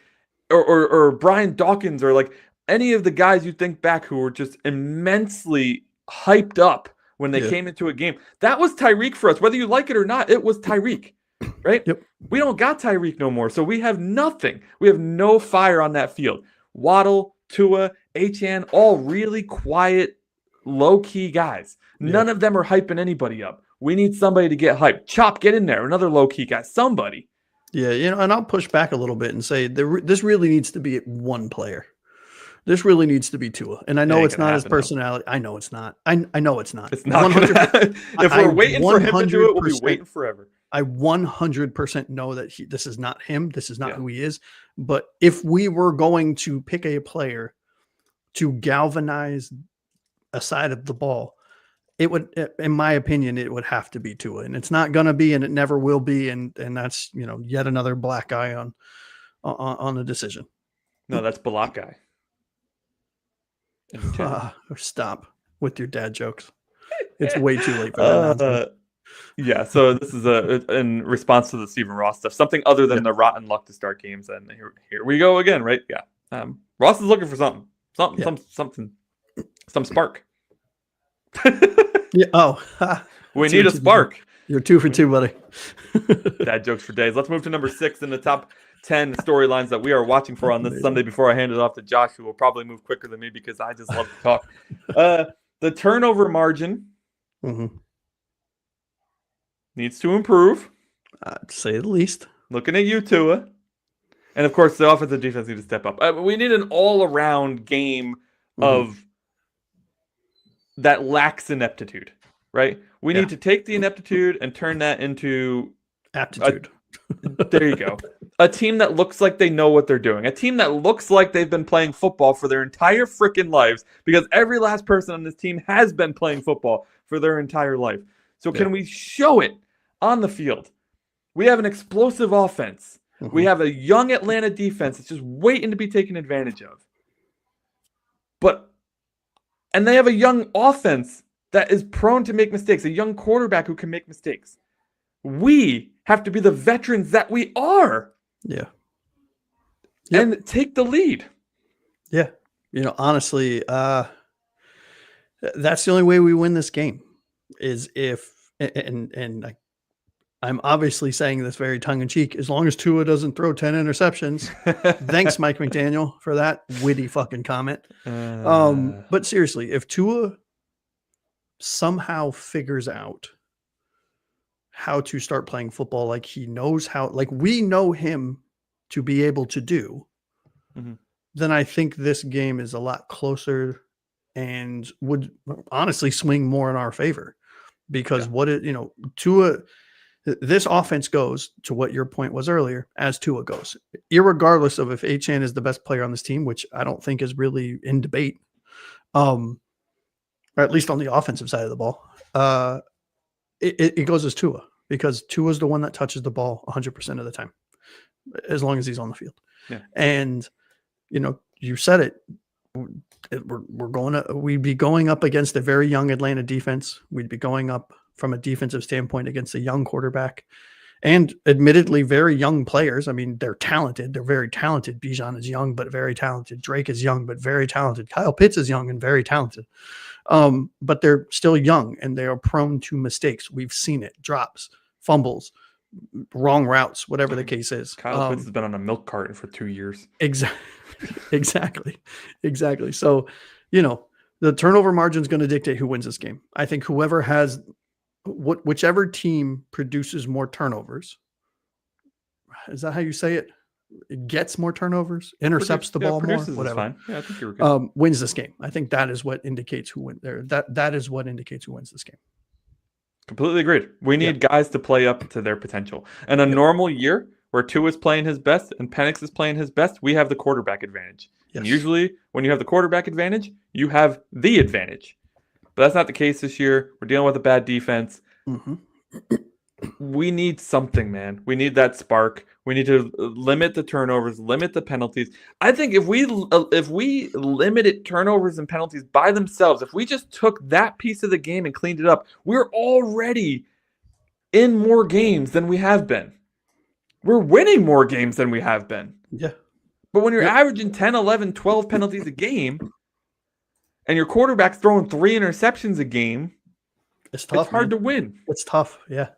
A: or Brian Dawkins, or like any of the guys you think back who were just immensely hyped up when they came into a game. That was Tyreek for us, whether you like it or not. It was Tyreek, right?
B: Yep.
A: We don't got Tyreek no more, so we have nothing. We have no fire on that field. Waddle, Tua, Achane, all really quiet, low-key guys. None of them are hyping anybody up. We need somebody to get hyped. Chop, get in there. Another low-key guy. Somebody.
B: Yeah, and I'll push back a little bit and say this really needs to be one player. This really needs to be Tua. And I know it's not his personality. I know it's not. I know it's not.
A: It's not. If we're waiting for him to do it, we'll be waiting forever.
B: I 100% know that this is not him. This is not who he is. But if we were going to pick a player to galvanize a side of the ball, it would, in my opinion, it would have to be Tua. And it's not going to be, and it never will be. And that's, yet another black eye on the decision.
A: No, that's Balak guy.
B: Stop with your dad jokes. It's way too late for that.
A: Yeah, so this is in response to the Stephen Ross stuff, something other than the rotten luck to start games. And here we go again, right? Yeah, Ross is looking for something, some spark.
B: Yeah. Oh,
A: we need a spark.
B: You're 2 for 2, buddy.
A: Dad jokes for days. Let's move to number 6 in the top 10 storylines that we are watching for on this Sunday before I hand it off to Josh, who will probably move quicker than me because I just love to talk. The turnover margin needs to improve.
B: I'd say the least.
A: Looking at you, Tua. And, of course, the offensive defense need to step up. We need an all-around game of that lacks ineptitude, right? We need to take the ineptitude and turn that into
B: aptitude.
A: There you go. A team that looks like they know what they're doing. A team that looks like they've been playing football for their entire freaking lives, because every last person on this team has been playing football for their entire life. So can we show it on the field? We have an explosive offense. We have a young Atlanta defense that's just waiting to be taken advantage of. And they have a young offense that is prone to make mistakes, a young quarterback who can make mistakes. We have to be the veterans that we are.
B: Yeah.
A: And take the lead.
B: Yeah. Honestly, that's the only way we win this game is if, and I'm obviously saying this very tongue-in-cheek, as long as Tua doesn't throw 10 interceptions. Thanks, Mike McDaniel, for that witty fucking comment. But seriously, if Tua somehow figures out how to start playing football like he knows how, like we know him to be able to do, then I think this game is a lot closer and would honestly swing more in our favor. Because Tua... This offense goes to what your point was earlier, as Tua goes, irregardless of if Achane is the best player on this team, which I don't think is really in debate, or at least on the offensive side of the ball. It goes as Tua, because Tua is the one that touches the ball 100% of the time, as long as he's on the field.
A: Yeah.
B: And you said it. We'd be going up against a very young Atlanta defense. We'd be going up from a defensive standpoint against a young quarterback and admittedly very young players. I mean, they're talented. They're very talented. Bijan is young, but very talented. Drake is young, but very talented. Kyle Pitts is young and very talented. But they're still young and they are prone to mistakes. We've seen it. Drops, fumbles, wrong routes, whatever the case is.
A: Kyle Pitts has been on a milk carton for 2 years.
B: Exactly. So, the turnover margin is going to dictate who wins this game. I think whoever has whichever team produces more turnovers. Is that how you say it? gets more turnovers, intercepts the ball more,
A: produces is
B: whatever.
A: fine. Yeah, I think you were good.
B: Wins this game. I think that is what indicates who wins there. That is what indicates who wins this game.
A: Completely agreed. We need guys to play up to their potential. In a normal year where Tua is playing his best and Penix is playing his best, we have the quarterback advantage.
B: Yes.
A: And usually when you have the quarterback advantage, you have the advantage. But that's not the case this year. We're dealing with a bad defense.
B: Mm-hmm.
A: We need something, man. We need that spark. We need to limit the turnovers, limit the penalties. I think if we limited turnovers and penalties by themselves, if we just took that piece of the game and cleaned it up, we're already in more games than we have been. We're winning more games than we have been.
B: Yeah.
A: But when you're averaging 10, 11, 12 penalties a game, and your quarterback's throwing 3 interceptions a game,
B: it's tough.
A: It's hard to win.
B: It's tough. Yeah.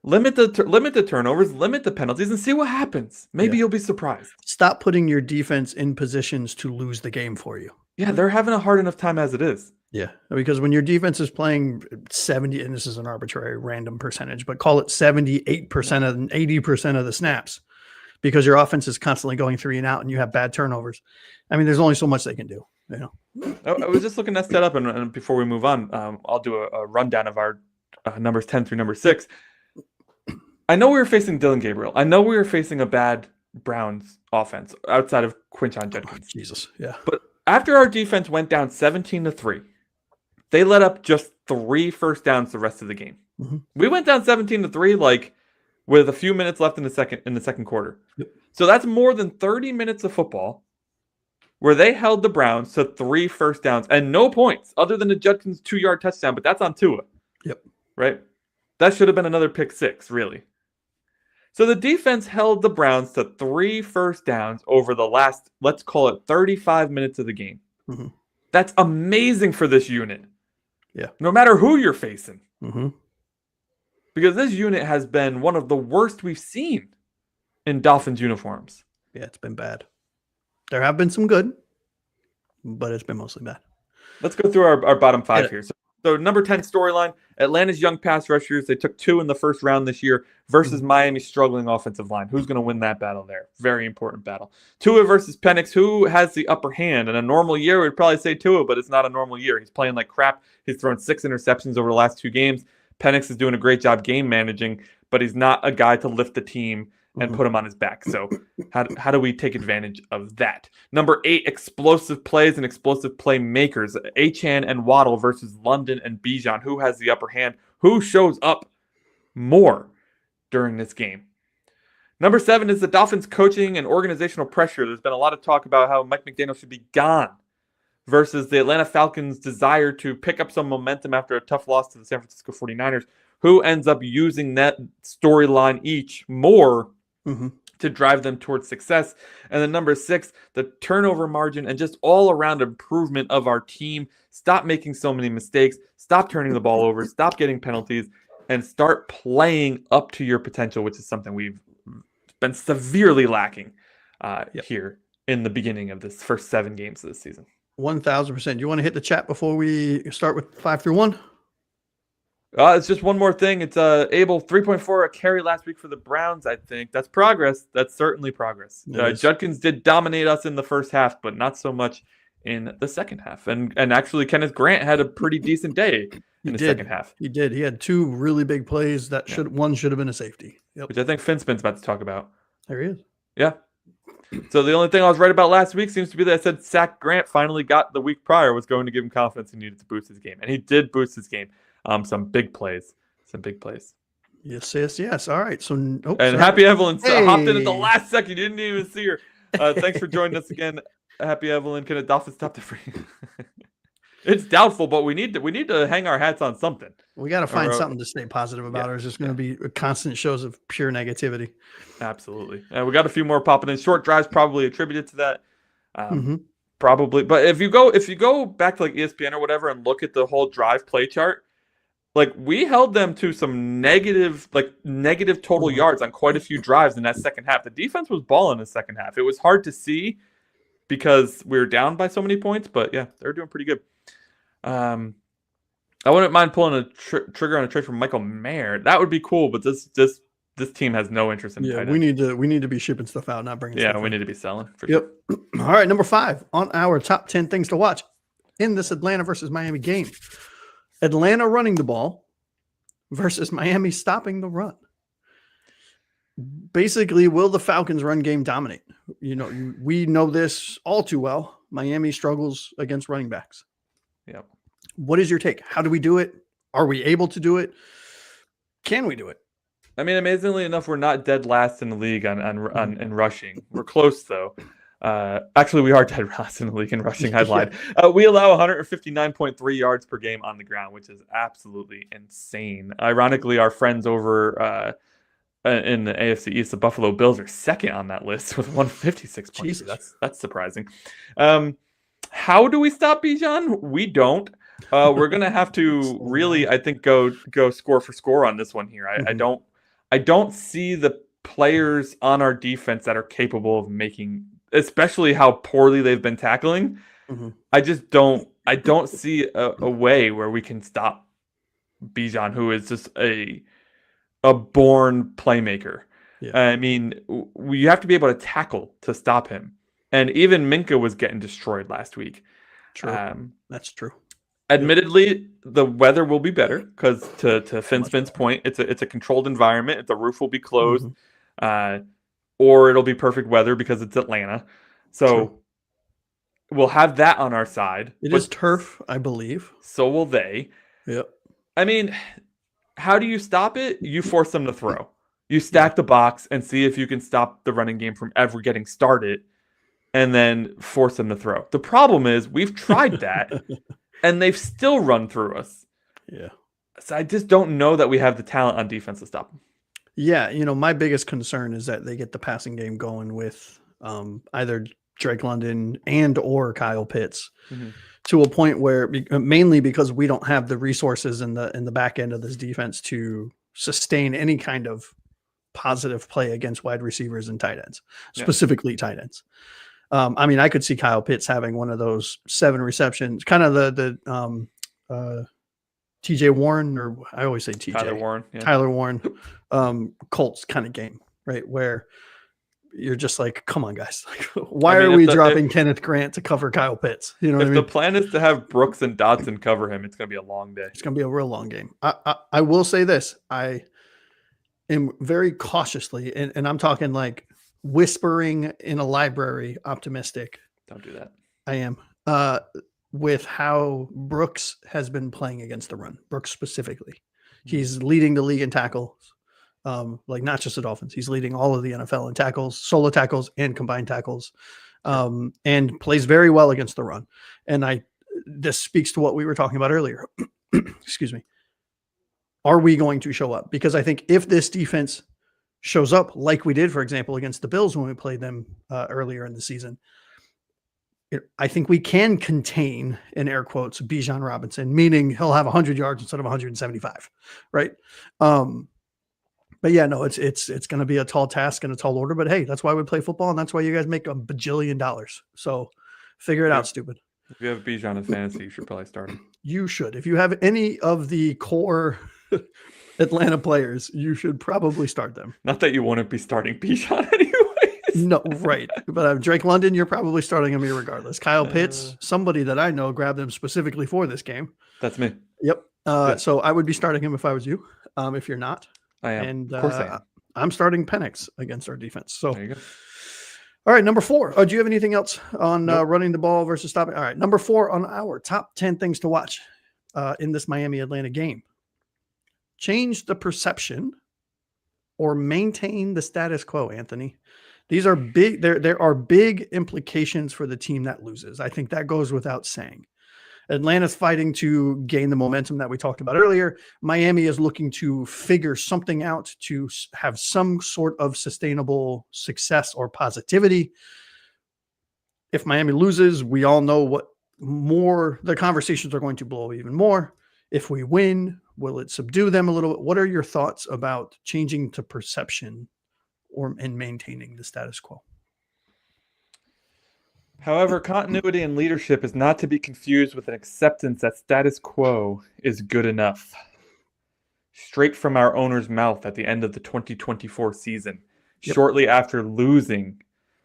A: Limit the turnovers, limit the penalties, and see what happens. Maybe you'll be surprised.
B: Stop putting your defense in positions to lose the game for you.
A: Yeah, they're having a hard enough time as it is.
B: Yeah, because when your defense is playing 70, and this is an arbitrary random percentage, but call it 78% and 80% of the snaps, because your offense is constantly going 3 and out and you have bad turnovers. I mean, there's only so much they can do.
A: I was just looking that set up, and before we move on, I'll do a rundown of our numbers 10 through number 6. I know we were facing Dylan Gabriel. I know we were facing a bad Browns offense outside of Quinton Judkins.
B: Jesus, yeah.
A: But after our defense went down 17-3, they let up just 3 first downs the rest of the game.
B: Mm-hmm.
A: We went down 17-3, like with a few minutes left in the second quarter.
B: Yep.
A: So that's more than 30 minutes of football where they held the Browns to 3 first downs and no points other than the Judkins 2-yard touchdown, but that's on Tua.
B: Yep.
A: Right? That should have been another pick 6, really. So the defense held the Browns to 3 first downs over the last, let's call it 35 minutes of the game.
B: Mm-hmm.
A: That's amazing for this unit.
B: Yeah.
A: No matter who you're facing.
B: Mm-hmm.
A: Because this unit has been one of the worst we've seen in Dolphins uniforms.
B: Yeah, it's been bad. There have been some good, but it's been mostly bad.
A: Let's go through our bottom 5 here. So number 10 storyline, Atlanta's young pass rushers. They took 2 in the first round this year versus Miami's struggling offensive line. Who's going to win that battle there? Very important battle. Tua versus Penix. Who has the upper hand? In a normal year, we'd probably say Tua, but it's not a normal year. He's playing like crap. He's thrown 6 interceptions over the last 2 games. Penix is doing a great job game managing, but he's not a guy to lift the team and put him on his back. So how do we take advantage of that? Number 8, explosive plays and explosive playmakers. Achane and Waddle versus London and Bijan. Who has the upper hand? Who shows up more during this game? Number 7 is the Dolphins coaching and organizational pressure. There's been a lot of talk about how Mike McDaniel should be gone versus the Atlanta Falcons' desire to pick up some momentum after a tough loss to the San Francisco 49ers. Who ends up using that storyline each more to drive them towards success? And then number 6, the turnover margin and just all-around improvement of our team. Stop making so many mistakes. Stop turning the ball over. Stop getting penalties. And start playing up to your potential, which is something we've been severely lacking here in the beginning of this first 7 games of this season.
B: 1,000%. You want to hit the chat before we start with 5 through 1?
A: It's just one more thing. It's Abel 3.4 a carry last week for the Browns, I think. That's progress. That's certainly progress. Judkins did dominate us in the first half, but not so much in the second half. And actually, Kenneth Grant had a pretty decent day in the second half.
B: He did. He had 2 really big plays that one should have been a safety. Yep.
A: Which I think Finspin's about to talk about.
B: There he is.
A: Yeah. So the only thing I was right about last week seems to be that I said Zach Grant finally got the week prior was going to give him confidence he needed to boost his game. And he did boost his game. Some big plays.
B: Yes. All right. So,
A: Happy Evelyn hopped in at the last second. You didn't even see her. Thanks for joining us again. Happy Evelyn. Can a Dolphin stop the free? It's doubtful, but we need to hang our hats on something.
B: We got to find something to stay positive about, or it's just going to be constant shows of pure negativity.
A: Absolutely. We got a few more popping in. Short drives probably attributed to that. Probably. But if you go back to like ESPN or whatever and look at the whole drive play chart, like we held them to some negative total yards on quite a few drives in that second half. The defense was balling in the second half. It was hard to see because we were down by so many points, but yeah, they're doing pretty good. I wouldn't mind pulling a trigger on a trade from Michael Mayer. That would be cool, but this this team has no interest in tight
B: we
A: end.
B: need to be shipping stuff out, not bringing stuff
A: Yeah, we
B: in.
A: need to be selling for
B: Yep.
A: sure.
B: All right, number 5 on our top 10 things to watch in this Atlanta versus Miami game. Atlanta running the ball versus Miami stopping the run. Basically, will the Falcons' run game dominate? We know this all too well. Miami struggles against running backs.
A: Yep.
B: What is your take? How do we do it? Are we able to do it? Can we do it?
A: I mean, amazingly enough, we're not dead last in the league in rushing. We're close though. Actually, we are dead last in the league in rushing. I lied. We allow 159.3 yards per game on the ground, which is absolutely insane. Ironically, our friends over in the AFC East, the Buffalo Bills, are second on that list with 156.3. That's surprising. How do we stop Bijan? We don't. We're gonna have to really, I think, go score for score on this one here. I don't see the players on our defense that are capable of making, especially how poorly they've been tackling. I just don't. I don't see a way where we can stop Bijan, who is just a born playmaker. Yeah. I mean, you have to be able to tackle to stop him. And even Minka was getting destroyed last week.
B: True. That's true.
A: Admittedly, the weather will be better because to Finn's point, it's a controlled environment. The roof will be closed, or it'll be perfect weather because it's Atlanta. So we'll have that on our side.
B: It is turf, I believe.
A: So will they.
B: Yep.
A: I mean, how do you stop it? You force them to throw. You stack the box and see if you can stop the running game from ever getting started, and then force them to throw. The problem is we've tried that. And they've still run through us.
B: Yeah.
A: So I just don't know that we have the talent on defense to stop them.
B: Yeah, my biggest concern is that they get the passing game going with either Drake London and or Kyle Pitts to a point where, mainly because we don't have the resources in the back end of this defense to sustain any kind of positive play against wide receivers and tight ends, specifically tight ends. I mean, I could see Kyle Pitts having one of those 7 receptions, kind of the TJ Warren, or I always say TJ. Tyler Warren, Colts kind of game, right? Where you're just like, come on, guys. Like, why are we dropping Kenneth Grant to cover Kyle Pitts? You know what I mean?
A: If the plan is to have Brooks and Dotson cover him, it's going to be a long day.
B: It's going to be a real long game. I will say this. I am very cautiously, and I'm talking like whispering in a library optimistic.
A: Don't do that.
B: I am with how Brooks has been playing against the run. Brooks specifically. He's leading the league in tackles. Like not just the Dolphins. He's leading all of the NFL in tackles, solo tackles and combined tackles. And plays very well against the run. And this speaks to what we were talking about earlier. Excuse me. Are we going to show up? Because I think if this defense shows up like we did, for example, against the Bills when we played them earlier in the season, I think we can contain, in air quotes, Bijan Robinson, meaning he'll have 100 yards instead of 175, right? But yeah, no, it's going to be a tall task and a tall order. But hey, that's why we play football, and that's why you guys make $1 bajillion. So figure it out, stupid.
A: If you have Bijan in fantasy, you should probably start him.
B: You should. If you have any of the core Atlanta players, you should probably start them.
A: Not that you wouldn't be starting Bijan anyways.
B: No, right. But Drake London, you're probably starting him regardless. Kyle Pitts, somebody that I know grabbed him specifically for this game.
A: That's me.
B: Yep. So I would be starting him if I was you. If you're not,
A: I am.
B: And
A: of course I am.
B: I'm starting Penix against our defense. So
A: there you go.
B: All right, number 4. Do you have anything else on running the ball versus stopping? All right, number 4 on our top 10 things to watch in this Miami-Atlanta game. Change the perception or maintain the status quo, Anthony. These are big. There are big implications for the team that loses. I think that goes without saying. Atlanta's fighting to gain the momentum that we talked about earlier. Miami is looking to figure something out to have some sort of sustainable success or positivity. If Miami loses, we all know what more the conversations are going to blow even more. If we win, will it subdue them a little bit? What are your thoughts about changing to perception and maintaining the status quo?
A: However, continuity and leadership is not to be confused with an acceptance that status quo is good enough. straight from our owner's mouth at the end of the 2024 season,
B: Yep.
A: shortly after losing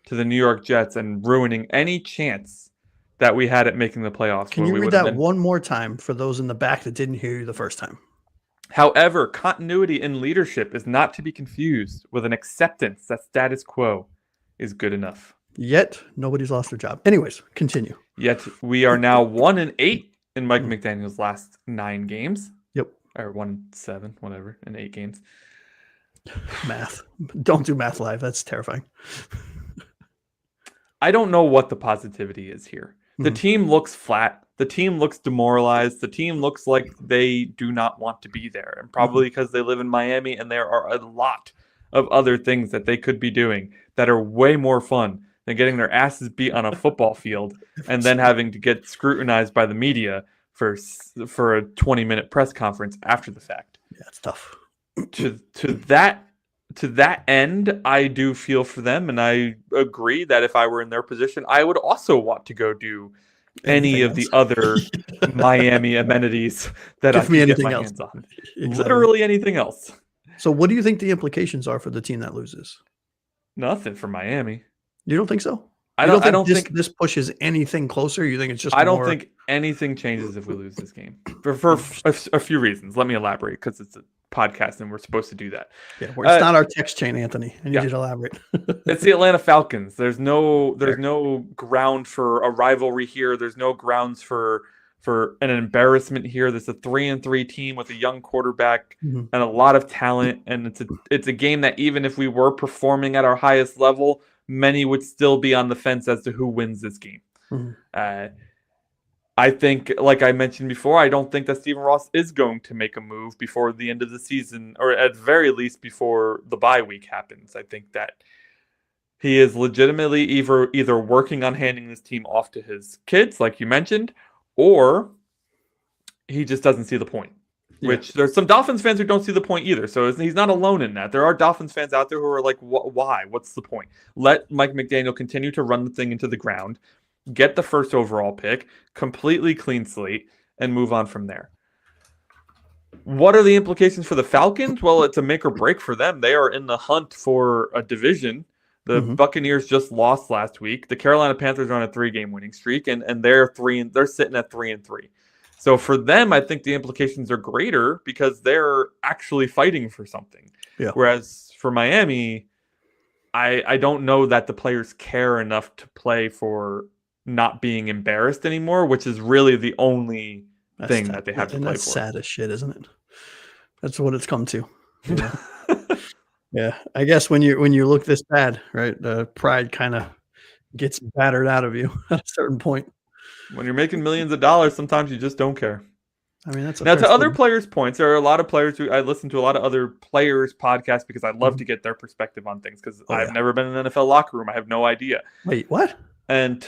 A: to the New York Jets and ruining any chance that we had at making the playoffs.
B: Can you read that one more time for those in the back that didn't hear you the first time?
A: However, continuity in leadership is not to be confused with an acceptance that status quo is good enough.
B: Yet, nobody's lost their job. Anyways, continue.
A: Yet, we are now 1-8 in Mike McDaniel's last 9 games.
B: Yep.
A: Or 1-7, whatever, in 8 games.
B: Math. Don't do math live. That's terrifying.
A: I don't know what the positivity is here. The team looks flat. The team looks demoralized. The team looks like they do not want to be there. And probably because they live in Miami and there are a lot of other things that they could be doing that are way more fun than getting their asses beat on a football field and then having to get scrutinized by the media for a 20-minute press conference after the fact.
B: Yeah, it's tough.
A: To that end, I do feel for them, and I agree that if I were in their position, I would also want to go do any of the other Miami amenities that I can get my hands on. Exactly. Literally anything else.
B: So what do you think the implications are for the team that loses?
A: Nothing for Miami.
B: You don't think so?
A: I don't think
B: this pushes anything closer. You think it's just?
A: I don't think anything changes if we lose this game for a few reasons. Let me elaborate because it's a podcast and we're supposed to do that.
B: Yeah, it's not our text chain, Anthony. I need you to elaborate.
A: It's the Atlanta Falcons. There's no ground for a rivalry here. There's no grounds for an embarrassment here. There's a 3-3 team with a young quarterback and a lot of talent, and it's a game that even if we were performing at our highest level, many would still be on the fence as to who wins this game. I think, like I mentioned before, I don't think that Stephen Ross is going to make a move before the end of the season, or at very least before the bye week happens. I think that he is legitimately either working on handing this team off to his kids, like you mentioned, or he just doesn't see the point. Yeah. Which there's some Dolphins fans who don't see the point either. So he's not alone in that. There are Dolphins fans out there who are like, why? What's the point? Let Mike McDaniel continue to run the thing into the ground, get the first overall pick, completely clean slate, and move on from there. What are the implications for the Falcons? Well, it's a make or break for them. They are in the hunt for a division. The Buccaneers just lost last week. The Carolina Panthers are on a 3-game winning streak, and they're sitting at 3-3. So for them, I think the implications are greater because they're actually fighting for something. Yeah. Whereas for Miami, I don't know that the players care enough to play for not being embarrassed anymore, which is really the only thing that they have to play for.
B: That's sad as shit, isn't it? That's what it's come to. Yeah. Yeah. I guess when you look this bad, right, the pride kind of gets battered out of you at a certain point.
A: When you're making millions of dollars, sometimes you just don't care.
B: I mean, that's
A: now to other players' points. There are a lot of players who I listen to a lot of other players' podcasts because I love to get their perspective on things because I've never been in an NFL locker room. I have no idea.
B: Wait, what?
A: And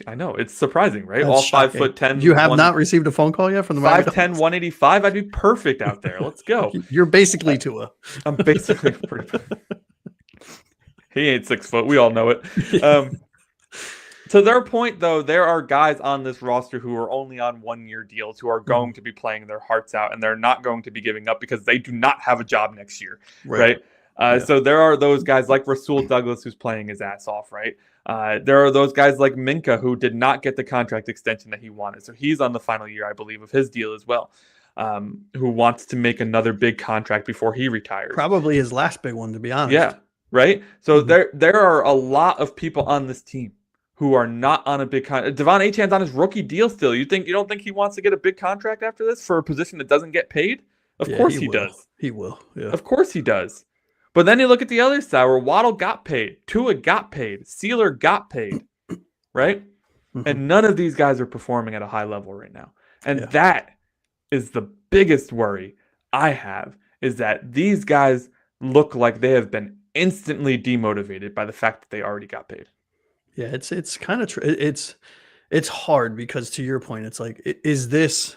A: I know it's surprising, right? That's all shocking. 5'10".
B: You have not received a phone call yet from the
A: 5'10", 185. I'd be perfect out there. Let's go.
B: You're basically Tua.
A: I'm basically pretty. He ain't 6 foot. We all know it. To their point, though, there are guys on this roster who are only on 1-year deals who are going to be playing their hearts out, and they're not going to be giving up because they do not have a job next year, right? So there are those guys like Rasul Douglas who's playing his ass off, right? There are those guys like Minka who did not get the contract extension that he wanted. So he's on the final year, I believe, of his deal as well, who wants to make another big contract before he retires.
B: Probably his last big one, to be honest.
A: Yeah, right? So there are a lot of people on this team who are not on a big contract. Devon Achane's on his rookie deal still. You don't think he wants to get a big contract after this for a position that doesn't get paid? Of course he does.
B: He will. Yeah.
A: Of course he does. But then you look at the other side where Waddle got paid, Tua got paid, Sealer got paid, right? And none of these guys are performing at a high level right now. And that is the biggest worry I have, is that these guys look like they have been instantly demotivated by the fact that they already got paid.
B: Yeah, it's kind of it's hard because, to your point, it's like, is this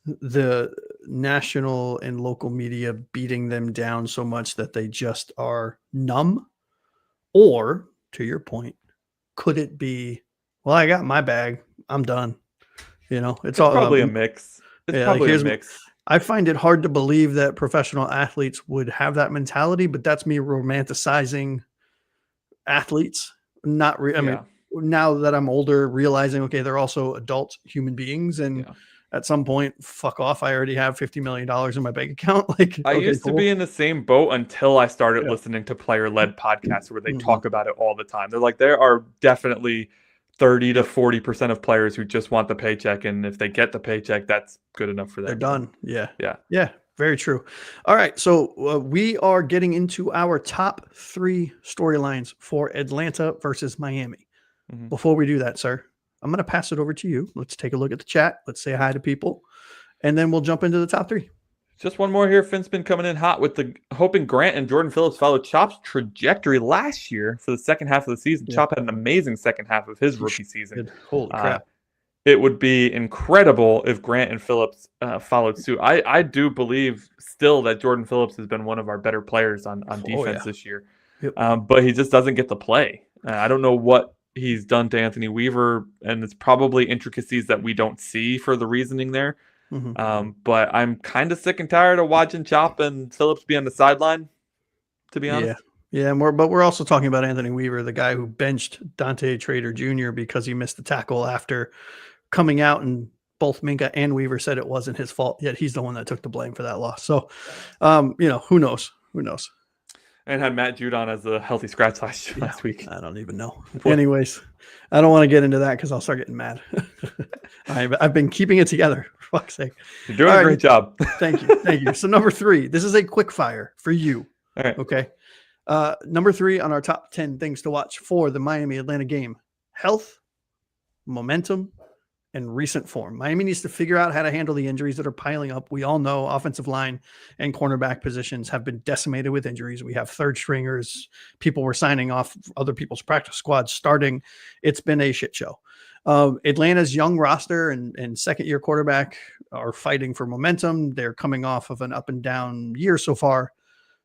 B: the national and local media beating them down so much that they just are numb? Or, to your point, could it be, well, I got my bag, I'm done? It's all
A: probably a mix. It's probably a mix.
B: I find it hard to believe that professional athletes would have that mentality, but that's me romanticizing athletes. I mean,
A: Yeah,
B: now that I'm older, realizing, okay, they're also adult human beings. And
A: yeah.
B: at some point, fuck off. I already have $50 million in my bank account. Like,
A: I
B: okay,
A: used to be
B: cool.
A: in the same boat until I started
B: Yeah.
A: listening to player-led podcasts where they
B: Mhm.
A: talk about it all the time. They're like, there are definitely 30 to
B: Yep.
A: 40% of players who just want the paycheck, and if they get the paycheck, that's good enough for
B: They're
A: them.
B: done. Yeah.
A: Yeah.
B: Yeah. Very true. All right. So we are getting into our top 3 storylines for Atlanta versus Miami.
A: Mhm.
B: Before we do that, sir, I'm going to pass it over to you. Let's take a look at the chat. Let's say hi to people, and then we'll jump into the top 3.
A: Just one more here. Finn's been coming in hot with the hoping Grant and Jordan Phillips follow Chop's trajectory last year for the second half of the season.
B: Yeah.
A: Chop had an amazing second half of his rookie season.
B: Holy
A: Uh,
B: crap.
A: it would be incredible if Grant and Phillips followed suit. I do believe still that Jordan Phillips has been one of our better players on defense this year,
B: Yep.
A: but he just doesn't get the play. I don't know what he's done to Anthony Weaver, and it's probably intricacies that we don't see for the reasoning there.
B: Mhm.
A: But I'm kind of sick and tired of watching Chop and Phillips be on the sideline, to be
B: Yeah.
A: honest.
B: Yeah. And we're also talking about Anthony Weaver, the guy who benched Dante Trader Jr. because he missed the tackle after coming out, and both Minka and Weaver said it wasn't his fault, yet he's the one that took the blame for that loss. So, who knows? Who knows?
A: And had Matt Judon as a healthy scratch last week.
B: I don't even know.
A: What?
B: Anyways, I don't want to get into that because I'll start getting mad. I've been keeping it together, for fuck's sake.
A: You're doing
B: All
A: a
B: right.
A: great job.
B: Thank you. Thank you. So number 3, this is a quick fire for you.
A: All right.
B: Okay. Number 3 on our top 10 things to watch for the Miami Atlanta game: health, momentum, and recent form. Miami needs to figure out how to handle the injuries that are piling up. We all know offensive line and cornerback positions have been decimated with injuries. We have third stringers. People were signing off other people's practice squads starting. It's been a shit show. Atlanta's young roster and second-year quarterback are fighting for momentum. They're coming off of an up and down year so far.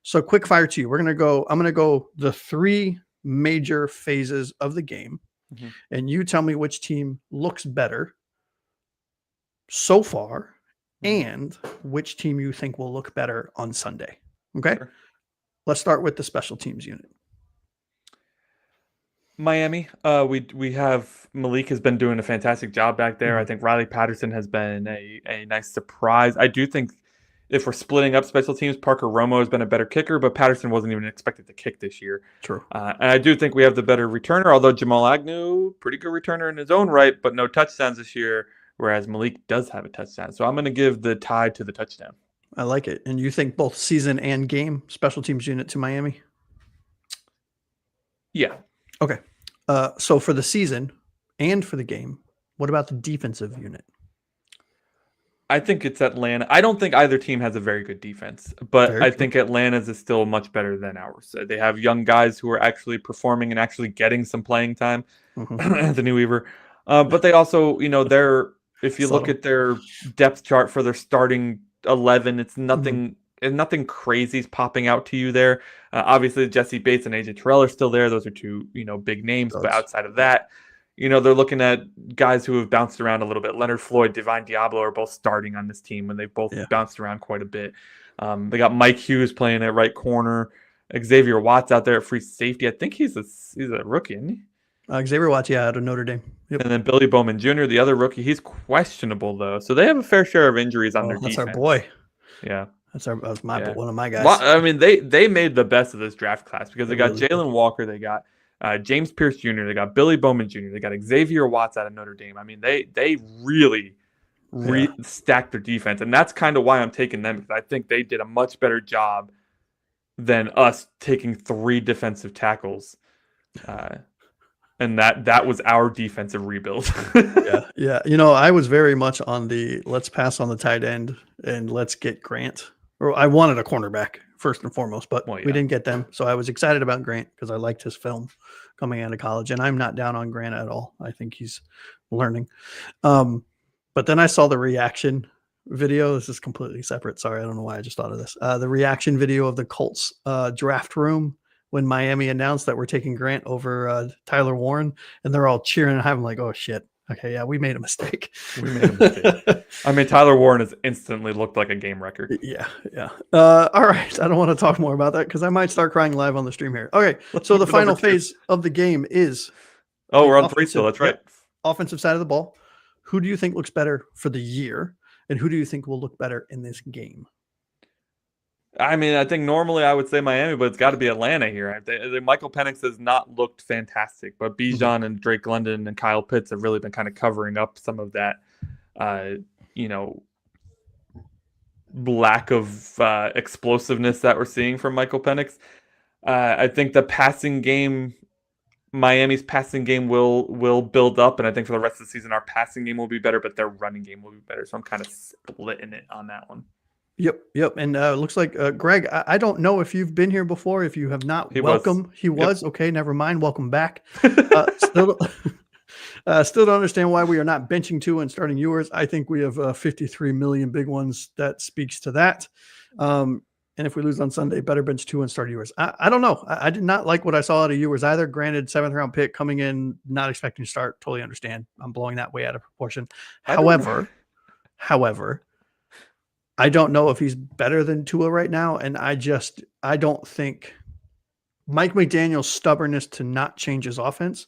B: So quick fire to you. I'm going to go the 3 major phases of the game.
A: Mhm.
B: And you tell me which team looks better so far and which team you think will look better on Sunday. Okay.
A: Sure.
B: Let's start with the special teams unit.
A: Miami, we have Malik has been doing a fantastic job back there. I think Riley Patterson has been a nice surprise. I do think if we're splitting up special teams, Parker Romo has been a better kicker, but Patterson wasn't even expected to kick this year.
B: True.
A: And I do think we have the better returner, although Jamal Agnew, pretty good returner in his own right, but no touchdowns this year, whereas Malik does have a touchdown. So I'm going to give the tie to the touchdown.
B: I like it. And you think both season and game special teams unit to Miami?
A: Yeah.
B: Okay. So for the season and for the game, what about the defensive unit?
A: I think it's Atlanta. I don't think either team has a very good defense, but
B: Very
A: I
B: true.
A: think Atlanta's is still much better than ours. They have young guys who are actually performing and actually getting some playing time. Anthony Weaver. But they also, if you look at their depth chart for their starting 11, it's nothing crazy is popping out to you there. Obviously, Jesse Bates and AJ Terrell are still there. Those are 2, big names. But outside of that, they're looking at guys who have bounced around a little bit. Leonard Floyd, Divine Diablo are both starting on this team, and they've both bounced around quite a bit. They got Mike Hughes playing at right corner. Xavier Watts out there at free safety. I think he's a rookie, isn't he?
B: Xavier Watts, out of Notre Dame. Yep.
A: And then Billy Bowman Jr., the other rookie, he's questionable though. So they have a fair share of injuries on their defense.
B: That's our boy.
A: Yeah.
B: That's one of my guys.
A: Well, I mean, they made the best of this draft class because they got Jalen Walker, they got James Pierce Jr., they got Billy Bowman Jr., they got Xavier Watts out of Notre Dame. I mean, they really stacked their defense, and that's kind of why I'm taking them, because I think they did a much better job than us taking 3 defensive tackles. And that was our defensive rebuild.
B: Yeah. I was very much on the let's pass on the tight end and let's get Grant. Or I wanted a cornerback first and foremost, but we didn't get them. So I was excited about Grant because I liked his film coming out of college, and I'm not down on Grant at all. I think he's learning. But then I saw the reaction video. This is completely separate. Sorry, I don't know why I just thought of this. The reaction video of the Colts draft room when Miami announced that we're taking Grant over Tyler Warren, and they're all cheering. I'm like, oh shit. Okay, yeah, we made a mistake.
A: We made a mistake. I mean, Tyler Warren has instantly looked like a game wrecker.
B: Yeah. All right. I don't want to talk more about that because I might start crying live on the stream here. Okay, so the final phase of the game is.
A: We're on 3 still. That's right.
B: Offensive side of the ball. Who do you think looks better for the year, and who do you think will look better in this game?
A: I mean, I think normally I would say Miami, but it's got to be Atlanta here. Michael Penix has not looked fantastic, but Bijan and Drake London and Kyle Pitts have really been kind of covering up some of that, lack of explosiveness that we're seeing from Michael Penix. I think the passing game, Miami's passing game will build up, and I think for the rest of the season, our passing game will be better, but their running game will be better. So I'm kind of splitting it on that one.
B: Yep. And looks like Greg, I don't know if you've been here before. If you have not, welcome. He was. Okay, never mind. Welcome back. Still don't understand why we are not benching Tua and starting Ewers. I think we have 53 million big ones that speaks to that. And if we lose on Sunday, better bench Tua and start Ewers. I don't know. I did not like what I saw out of Ewers either. Granted, 7th round pick coming in, not expecting to start. Totally understand. I'm blowing that way out of proportion. However, I don't know if he's better than Tua right now. And I don't think Mike McDaniel's stubbornness to not change his offense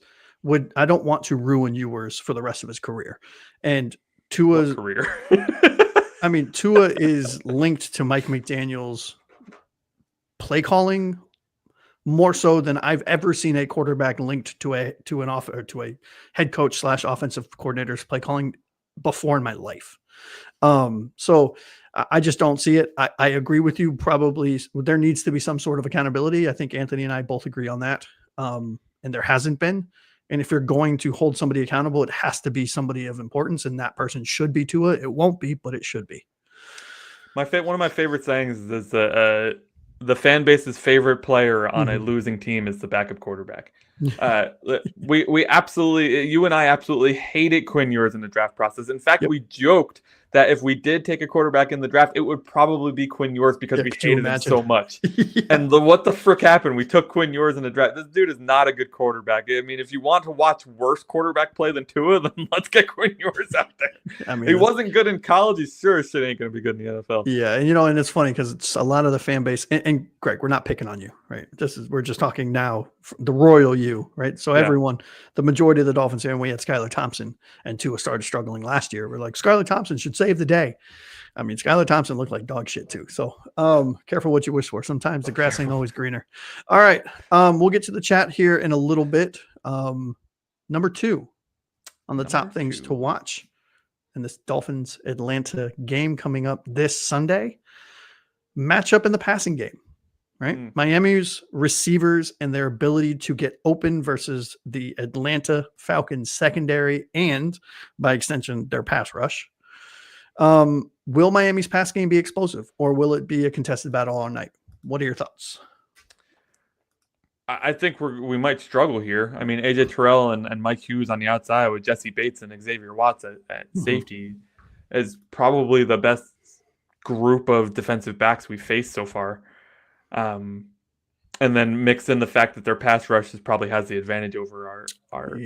B: I don't want to ruin Ewers for the rest of his career. And Tua's
A: career.
B: Tua is linked to Mike McDaniel's play calling more so than I've ever seen a quarterback linked to a head coach / offensive coordinator's play calling before in my life. So I just don't see it. I agree with you. Probably there needs to be some sort of accountability. I think Anthony and I both agree on that. And there hasn't been. And if you're going to hold somebody accountable, it has to be somebody of importance, and that person should be Tua. It won't be, but it should be.
A: One of my favorite sayings is the fan base's favorite player on a losing team is the backup quarterback. We absolutely, you and I absolutely hated Quinn Ewers in the draft process. In fact, we joked that if we did take a quarterback in the draft, it would probably be Quinn Ewers because we hated him so much. And what the frick happened? We took Quinn Ewers in the draft. This dude is not a good quarterback. I mean, if you want to watch worse quarterback play than Tua, then let's get Quinn Ewers out there. He wasn't good in college. He sure as shit ain't going to be good in the NFL.
B: Yeah, and and it's funny because it's a lot of the fan base. And Greg, we're not picking on you, right? We're just talking now, the royal you, right? So everyone, the majority of the Dolphins here, and we had Skylar Thompson, and Tua started struggling last year. We're like, Skylar Thompson should save the day. I mean, Skylar Thompson looked like dog shit too. So careful what you wish for. Sometimes the grass ain't always greener. All right. We'll get to the chat here in a little bit. Number 2 on the top things to watch in this Dolphins Atlanta game coming up this Sunday. Matchup in the passing game, right? Miami's receivers and their ability to get open versus the Atlanta Falcons secondary and by extension, their pass rush. Will Miami's pass game be explosive, or will it be a contested battle all night? What are your thoughts?
A: I think we might struggle here. I mean, AJ Terrell and Mike Hughes on the outside with Jesse Bates and Xavier Watts at safety is probably the best group of defensive backs we've faced so far. And then mix in the fact that their pass rush probably has the advantage over our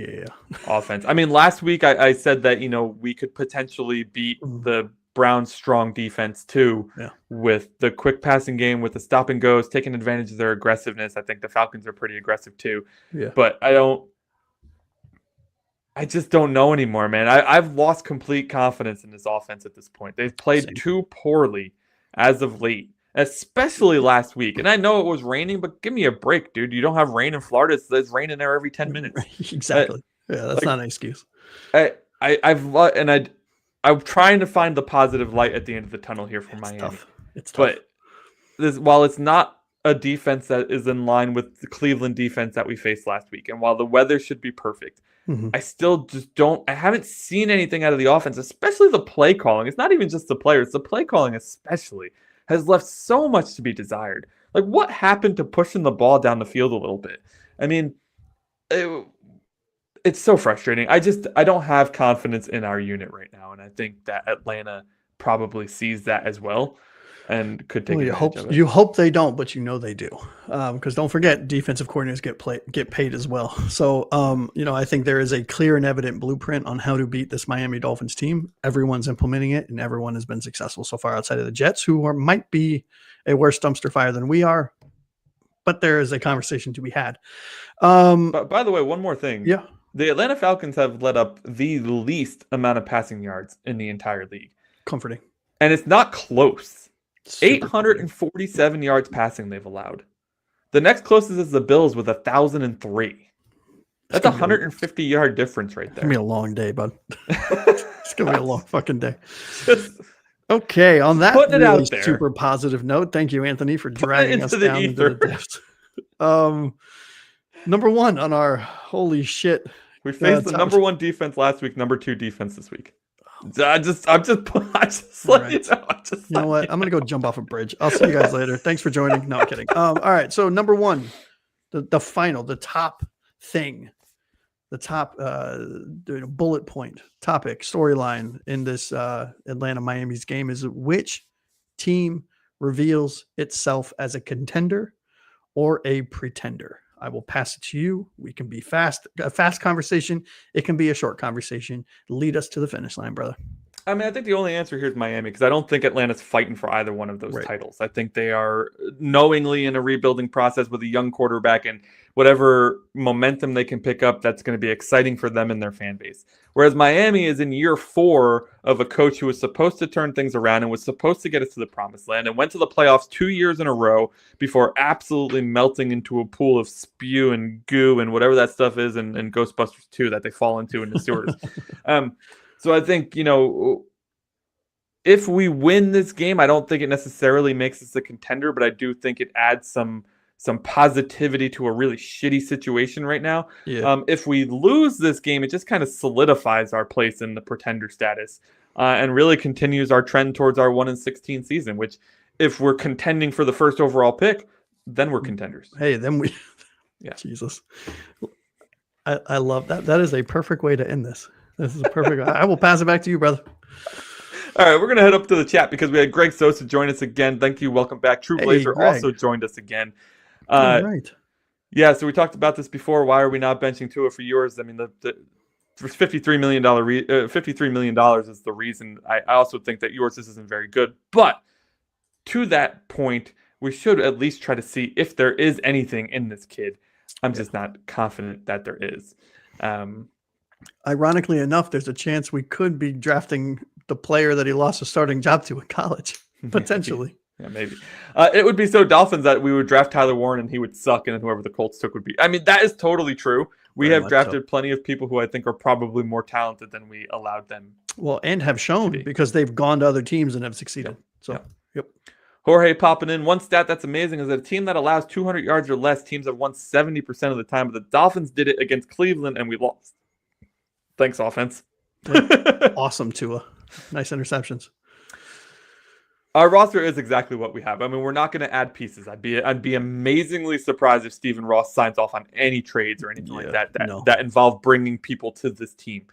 A: offense. I mean, last week I said that, we could potentially beat the Browns' strong defense too with the quick passing game, with the stop and goes, taking advantage of their aggressiveness. I think the Falcons are pretty aggressive too. Yeah. But I just don't know anymore, man. I've lost complete confidence in this offense at this point. They've played too poorly as of late. Especially last week. And I know it was raining, but give me a break, dude. You don't have rain in Florida. It's raining there every 10 minutes.
B: Exactly. That's not an excuse.
A: I'm trying to find the positive light at the end of the tunnel here for Miami.
B: Tough. It's tough.
A: But while it's not a defense that is in line with the Cleveland defense that we faced last week, and while the weather should be perfect, I still just I haven't seen anything out of the offense, especially the play calling. It's not even just the players. The play calling especially has left so much to be desired. Like, what happened to pushing the ball down the field a little bit? I mean, it's so frustrating. I don't have confidence in our unit right now, and I think that Atlanta probably sees that as well. and could take
B: Well,
A: advantage of it.
B: you hope they don't, but you know they do. Because don't forget, defensive coordinators get paid as well. So, I think there is a clear and evident blueprint on how to beat this Miami Dolphins team. Everyone's implementing it, and everyone has been successful so far outside of the Jets, who might be a worse dumpster fire than we are. But there is a conversation to be had.
A: But by the way, one more thing.
B: Yeah.
A: The Atlanta Falcons have let up the least amount of passing yards in the entire league.
B: Comforting.
A: And it's not close.
B: Super
A: 847 yards passing they've allowed. The next closest is the Bills with 1,003. That's a 150-yard difference right there.
B: It's going to be a long day, bud. It's going to be a long fucking day. Okay, on that really super positive note, thank you, Anthony, for dragging us down into the depths. Number one on our holy shit.
A: We faced the number one defense last week, number two defense this week. I'm just letting you know.
B: You know what? I'm gonna go jump off a bridge. I'll see you guys later. Thanks for joining. No, I'm kidding. All right. So number one, the top thing, the top bullet point topic storyline in this Atlanta Miami's game is which team reveals itself as a contender or a pretender. I will pass it to you. We can be a fast conversation. It can be a short conversation. Lead us to the finish line, brother.
A: I mean, I think the only answer here is Miami, because I don't think Atlanta's fighting for either one of those titles. I think they are knowingly in a rebuilding process with a young quarterback, and whatever momentum they can pick up, that's going to be exciting for them and their fan base. Whereas Miami is in year 4 of a coach who was supposed to turn things around and was supposed to get us to the promised land and went to the playoffs 2 years in a row before absolutely melting into a pool of spew and goo and whatever that stuff is in Ghostbusters 2 that they fall into in the sewers. So I think, if we win this game, I don't think it necessarily makes us a contender, but I do think it adds some positivity to a really shitty situation right now.
B: Yeah.
A: If we lose this game, it just kind of solidifies our place in the pretender status and really continues our trend towards our 1-16 season, which if we're contending for the first overall pick, then we're contenders.
B: Hey, then we...
A: Yeah.
B: Jesus. I love that. That is a perfect way to end this. This is a perfect... I will pass it back to you, brother.
A: All right, we're going to head up to the chat because we had Greg Sosa join us again. Thank you. Welcome back. True Blazer also joined us again.
B: Right.
A: Yeah, so we talked about this before. Why are we not benching Tua for yours? I mean, the $53 million $53 million is the reason. I also think that yours isn't very good. But to that point, we should at least try to see if there is anything in this kid. I'm just not confident that there is.
B: Ironically enough, there's a chance we could be drafting the player that he lost a starting job to in college, potentially.
A: Yeah, maybe. It would be so Dolphins that we would draft Tyler Warren and he would suck, and then whoever the Colts took would be. I mean, that is totally true. We have drafted plenty of people who I think are probably more talented than we allowed them.
B: Well, and have shown because they've gone to other teams and have succeeded. Yep.
A: Jorge popping in. One stat that's amazing is that a team that allows 200 yards or less, teams have won 70% of the time, but the Dolphins did it against Cleveland and we lost. Thanks, offense.
B: Awesome, Tua. Nice interceptions.
A: Our roster is exactly what we have. I mean, we're not going to add pieces. I'd be amazingly surprised if Stephen Ross signs off on any trades or anything like that involve bringing people to this team.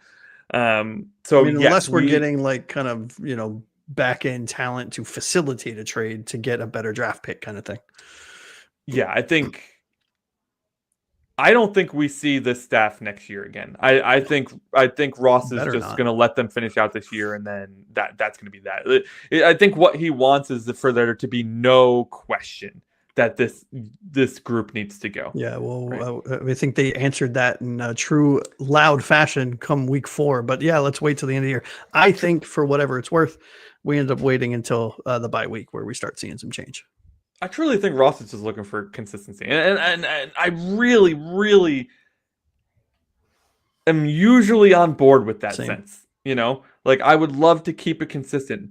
B: Unless we're getting like kind of, back end talent to facilitate a trade to get a better draft pick kind of thing.
A: Yeah, I don't think we see this staff next year again. I think Ross is just going to let them finish out this year, and then that's going to be that. I think what he wants is for there to be no question that this group needs to go.
B: Yeah, well, I think they answered that in a true loud fashion come week 4. But yeah, let's wait till the end of the year. I think for whatever it's worth, we end up waiting until the bye week where we start seeing some change.
A: I truly think Ross is just looking for consistency. And I really, really am usually on board with that sense. Like I would love to keep it consistent.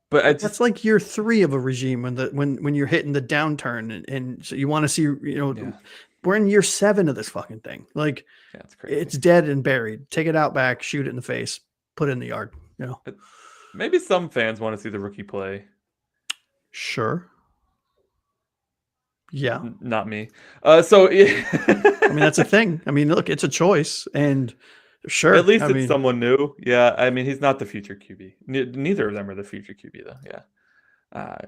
A: But
B: that's like year 3 of a regime when you're hitting the downturn and so you want to see, we're in year 7 of this fucking thing. Like
A: it's crazy.
B: It's dead and buried. Take it out back, shoot it in the face, put it in the yard,
A: Maybe some fans want to see the rookie play.
B: Sure. Yeah.
A: Not me.
B: I mean, that's a thing. I mean, look, it's a choice and sure.
A: At least it's someone new. Yeah. I mean, he's not the future QB. Neither of them are the future QB though. Yeah.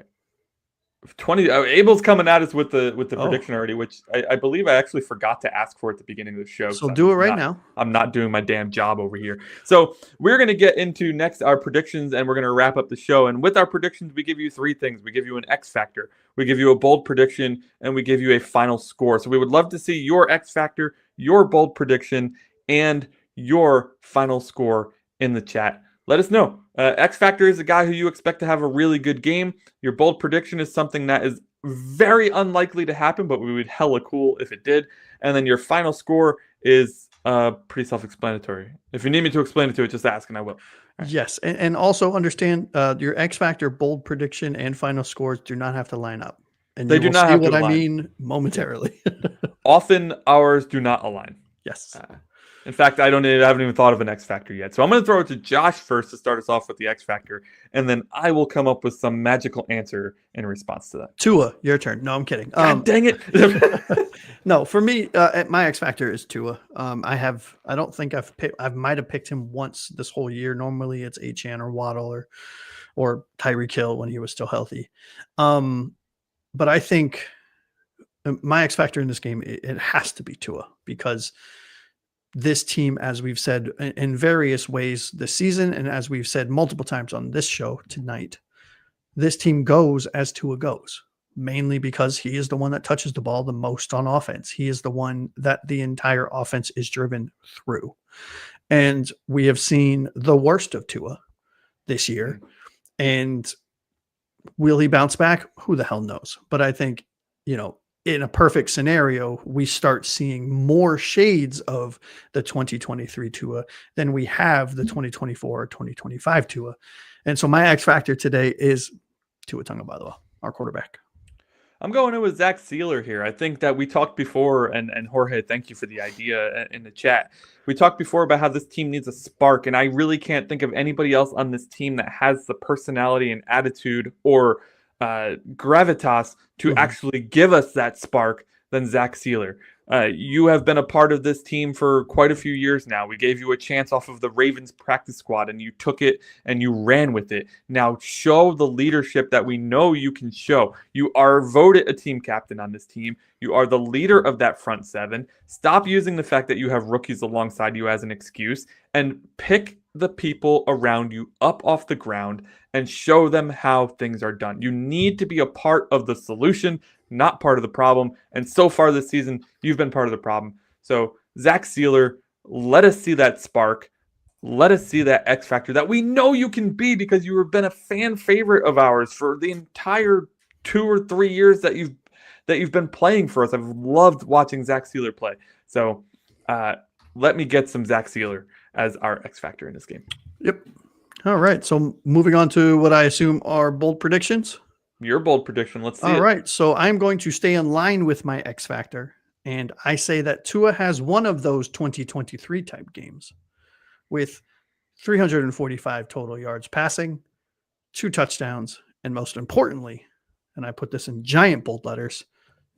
A: 20. Abel's coming at us with the
B: Oh.
A: prediction already, which I believe I actually forgot to ask for at the beginning of the show.
B: So do it right now.
A: I'm not doing my damn job over here. So we're going to get into next our predictions, and we're going to wrap up the show. And with our predictions, we give you three things. We give you an X factor, we give you a bold prediction, and we give you a final score. So we would love to see your X factor, your bold prediction, and your final score in the chat. Let us know. X Factor is a guy who you expect to have a really good game. Your bold prediction is something that is very unlikely to happen, but we would hella cool if it did. And then your final score is pretty self-explanatory. If you need me to explain it to it, just ask and I will.
B: Right. Yes. And also understand your X Factor, bold prediction, and final scores do not have to line up. And
A: they do not have to align.
B: I mean momentarily.
A: Often ours do not align.
B: Yes.
A: In fact, I haven't even thought of an X Factor yet. So I'm going to throw it to Josh first to start us off with the X Factor, and then I will come up with some magical answer in response to that.
B: Tua, your turn. No, I'm kidding.
A: God dang it.
B: No, for me, my X Factor is Tua. I don't think I might have picked him once this whole year. Normally it's Achane or Waddle or Tyreek Hill when he was still healthy. But I think my X Factor in this game, it has to be Tua, because this team, as we've said in various ways this season, and as we've said multiple times on this show tonight, this team goes as Tua goes, mainly because he is the one that touches the ball the most on offense. He is the one that the entire offense is driven through. And we have seen the worst of Tua this year. And will he bounce back? Who the hell knows? But I think, in a perfect scenario, we start seeing more shades of the 2023 Tua than we have the 2024 or 2025 Tua. And so my X Factor today is Tua Tagovailoa, our quarterback.
A: I'm going in with Zach Sealer here. I think that we talked before, and Jorge, thank you for the idea in the chat. We talked before about how this team needs a spark, and I really can't think of anybody else on this team that has the personality and attitude or gravitas to actually give us that spark than Zach Sealer. You have been a part of this team for quite a few years now. We gave you a chance off of the Ravens practice squad, and you took it and you ran with it. Now show the leadership that we know you can show. You are voted a team captain on this team. You are the leader of that front seven. Stop using the fact that you have rookies alongside you as an excuse, and pick the people around you up off the ground and show them how things are done. You need to be a part of the solution, not part of the problem. And so far this season, you've been part of the problem. So Zach Sealer, let us see that spark. Let us see that X Factor that we know you can be, because you have been a fan favorite of ours for the entire 2 or 3 years that you've been playing for us. I've loved watching Zach Sealer play. So let me get some Zach Sealer as our X Factor in this game.
B: Yep. All right. So moving on to what I assume are bold predictions.
A: Your bold prediction. Let's see.
B: All right. So I'm going to stay in line with my X Factor. And I say that Tua has one of those 2023 type games with 345 total yards passing, 2 touchdowns, and most importantly, and I put this in giant bold letters,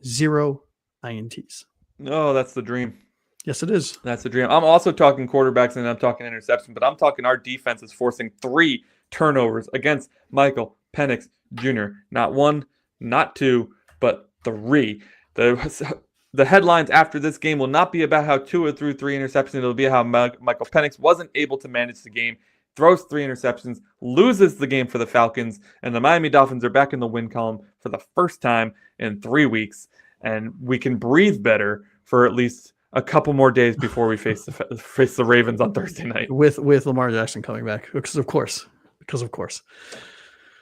B: 0 INTs.
A: No, that's the dream.
B: Yes, it is.
A: That's the dream. I'm also talking quarterbacks and I'm talking interception, but I'm talking our defense is forcing 3 turnovers against Michael Penix Jr. Not 1, not 2, but 3. The headlines after this game will not be about how Tua threw 3 interceptions. It'll be how Michael Penix wasn't able to manage the game, throws 3 interceptions, loses the game for the Falcons, and the Miami Dolphins are back in the win column for the first time in 3 weeks, and we can breathe better for at least a couple more days before we face the Ravens on Thursday night.
B: With Lamar Jackson coming back, because of course.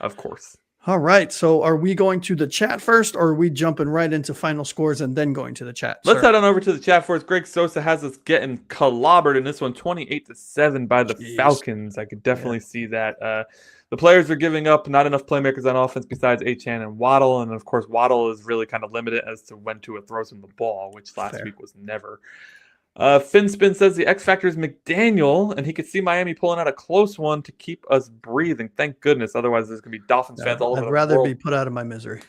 A: Of course.
B: All right. So are we going to the chat first, or are we jumping right into final scores and then going to the chat?
A: Let's head on over to the chat first. Greg Sosa has us getting clobbered in this one, 28-7 by the Falcons. I could definitely see that. The players are giving up not enough playmakers on offense besides Achane and Waddle. And, of course, Waddle is really kind of limited as to when Tua throws him the ball, which last week was never. Finspin says the X Factor is McDaniel, and he could see Miami pulling out a close one to keep us breathing. Thank goodness. Otherwise, there's going to be Dolphins fans all over the world.
B: I'd rather be put out of my misery.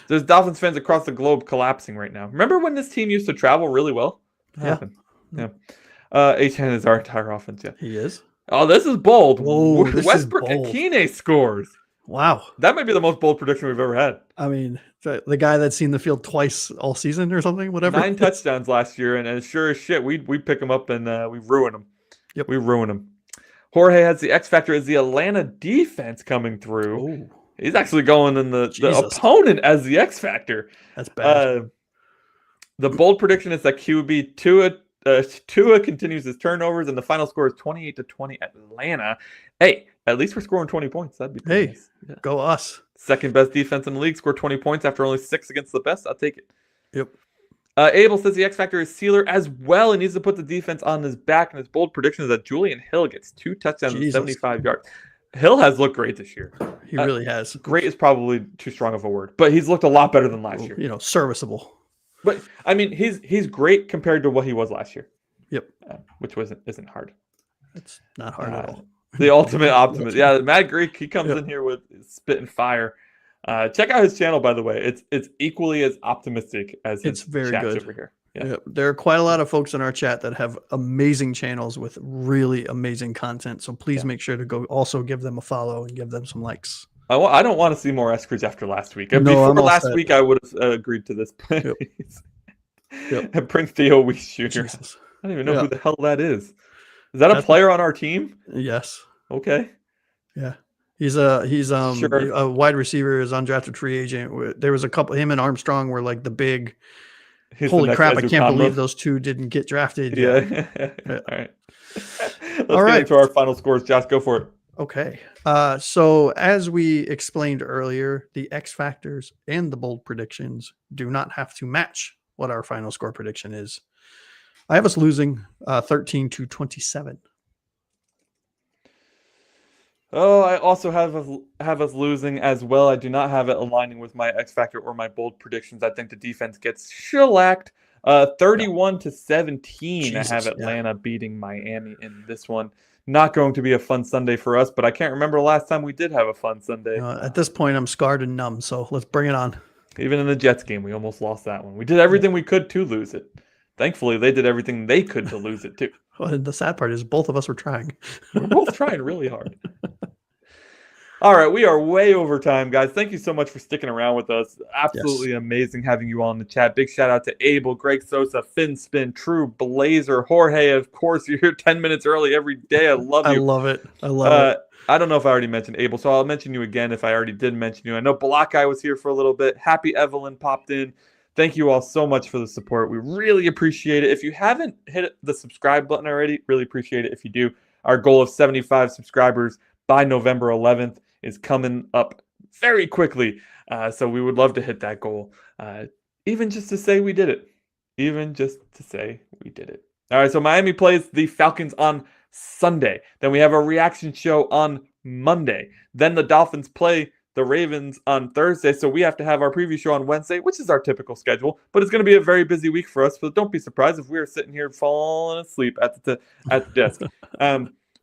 A: There's Dolphins fans across the globe collapsing right now. Remember when this team used to travel really well?
B: Yeah.
A: Achane is our entire offense, yeah.
B: He is.
A: Oh, this is bold.
B: Whoa,
A: Westbrook Achane scores.
B: Wow.
A: That might be the most bold prediction we've ever had.
B: I mean, the guy that's seen the field twice all season or something, whatever.
A: 9 touchdowns last year, and sure as shit, we pick him up and we ruin him.
B: Yep.
A: We ruin him. Jorge has the X factor as the Atlanta defense coming through.
B: Oh,
A: He's actually going in the opponent as the X factor.
B: that's bad.
A: The bold prediction is that QB Tua continues his turnovers, and the final score is 28-20 Atlanta. Hey, at least we're scoring 20 points. That'd be pretty nice. Yeah.
B: Go us.
A: Second best defense in the league, scored 20 points after only 6 against the best. I'll take it.
B: Yep.
A: Abel says the X factor is Sealer as well, and needs to put the defense on his back. And his bold prediction is that Julian Hill gets 2 touchdowns and 75 yards. Hill has looked great this year.
B: He really has.
A: Great is probably too strong of a word, but he's looked a lot better than last year.
B: You know, serviceable.
A: But I mean, he's great compared to what he was last year.
B: Yep.
A: Which isn't hard.
B: It's not hard at all.
A: The ultimate optimist. Yeah, Mad Greek, he comes in here with spit and fire. Check out his channel, by the way. It's equally as optimistic as his
B: very
A: chats
B: good
A: over here.
B: Yeah. Yep. There are quite a lot of folks in our chat that have amazing channels with really amazing content. So please make sure to go also give them a follow and give them some likes.
A: I don't want to see more Eskridge after last week.
B: No,
A: before last week, I would have agreed to this.
B: Yep.
A: Prince Theo Weiss Jr.
B: Jesus.
A: I don't even know who the hell that is. Is that a player on our team?
B: Yes.
A: Okay.
B: Yeah. He's a wide receiver, is undrafted free agent. There was a couple, him and Armstrong were like the big, holy crap, I can't believe those two didn't get drafted.
A: Yeah.
B: All
A: right. Let's get into our final scores. Josh, go for it.
B: Okay. So as we explained earlier, the X factors and the bold predictions do not have to match what our final score prediction is. I have us losing 13-27.
A: Oh, I also have us losing as well. I do not have it aligning with my X factor or my bold predictions. I think the defense gets shellacked. 31-17. I have Atlanta beating Miami in this one. Not going to be a fun Sunday for us, but I can't remember the last time we did have a fun Sunday.
B: At this point, I'm scarred and numb, so let's bring it on.
A: Even in the Jets game, we almost lost that one. We did everything we could to lose it. Thankfully, they did everything they could to lose it, too.
B: Well, the sad part is both of us were trying.
A: We're both trying really hard. All right, we are way over time, guys. Thank you so much for sticking around with us. Absolutely amazing having you all in the chat. Big shout out to Abel, Greg Sosa, Finn Spin, True Blazer, Jorge. Of course, you're here 10 minutes early every day. I love you.
B: I love it. I love it.
A: I don't know if I already mentioned Abel, so I'll mention you again if I already did mention you. I know Black Guy was here for a little bit. Happy Evelyn popped in. Thank you all so much for the support. We really appreciate it. If you haven't hit the subscribe button already, really appreciate it if you do. Our goal of 75 subscribers by November 11th is coming up very quickly. So we would love to hit that goal, even just to say we did it. Even just to say we did it. All right, so Miami plays the Falcons on Sunday. Then we have a reaction show on Monday. Then the Dolphins play the Ravens on Thursday. So we have to have our preview show on Wednesday, which is our typical schedule. But it's going to be a very busy week for us. So don't be surprised if we are sitting here falling asleep at the desk.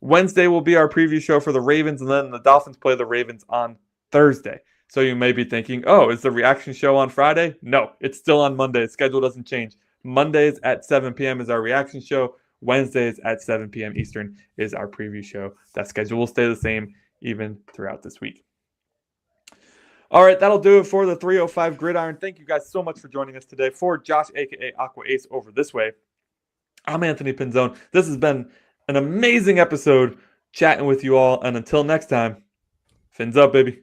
A: Wednesday will be our preview show for the Ravens, and then the Dolphins play the Ravens on Thursday. So you may be thinking, oh, is the reaction show on Friday? No, it's still on Monday. The schedule doesn't change. Mondays at 7 p.m. is our reaction show. Wednesdays at 7 p.m. Eastern is our preview show. That schedule will stay the same even throughout this week. All right, that'll do it for the 305 Gridiron. Thank you guys so much for joining us today. For Josh, a.k.a. Aqua Ace, over this way, I'm Anthony Pinzone. This has been an amazing episode chatting with you all. And until next time, fins up, baby.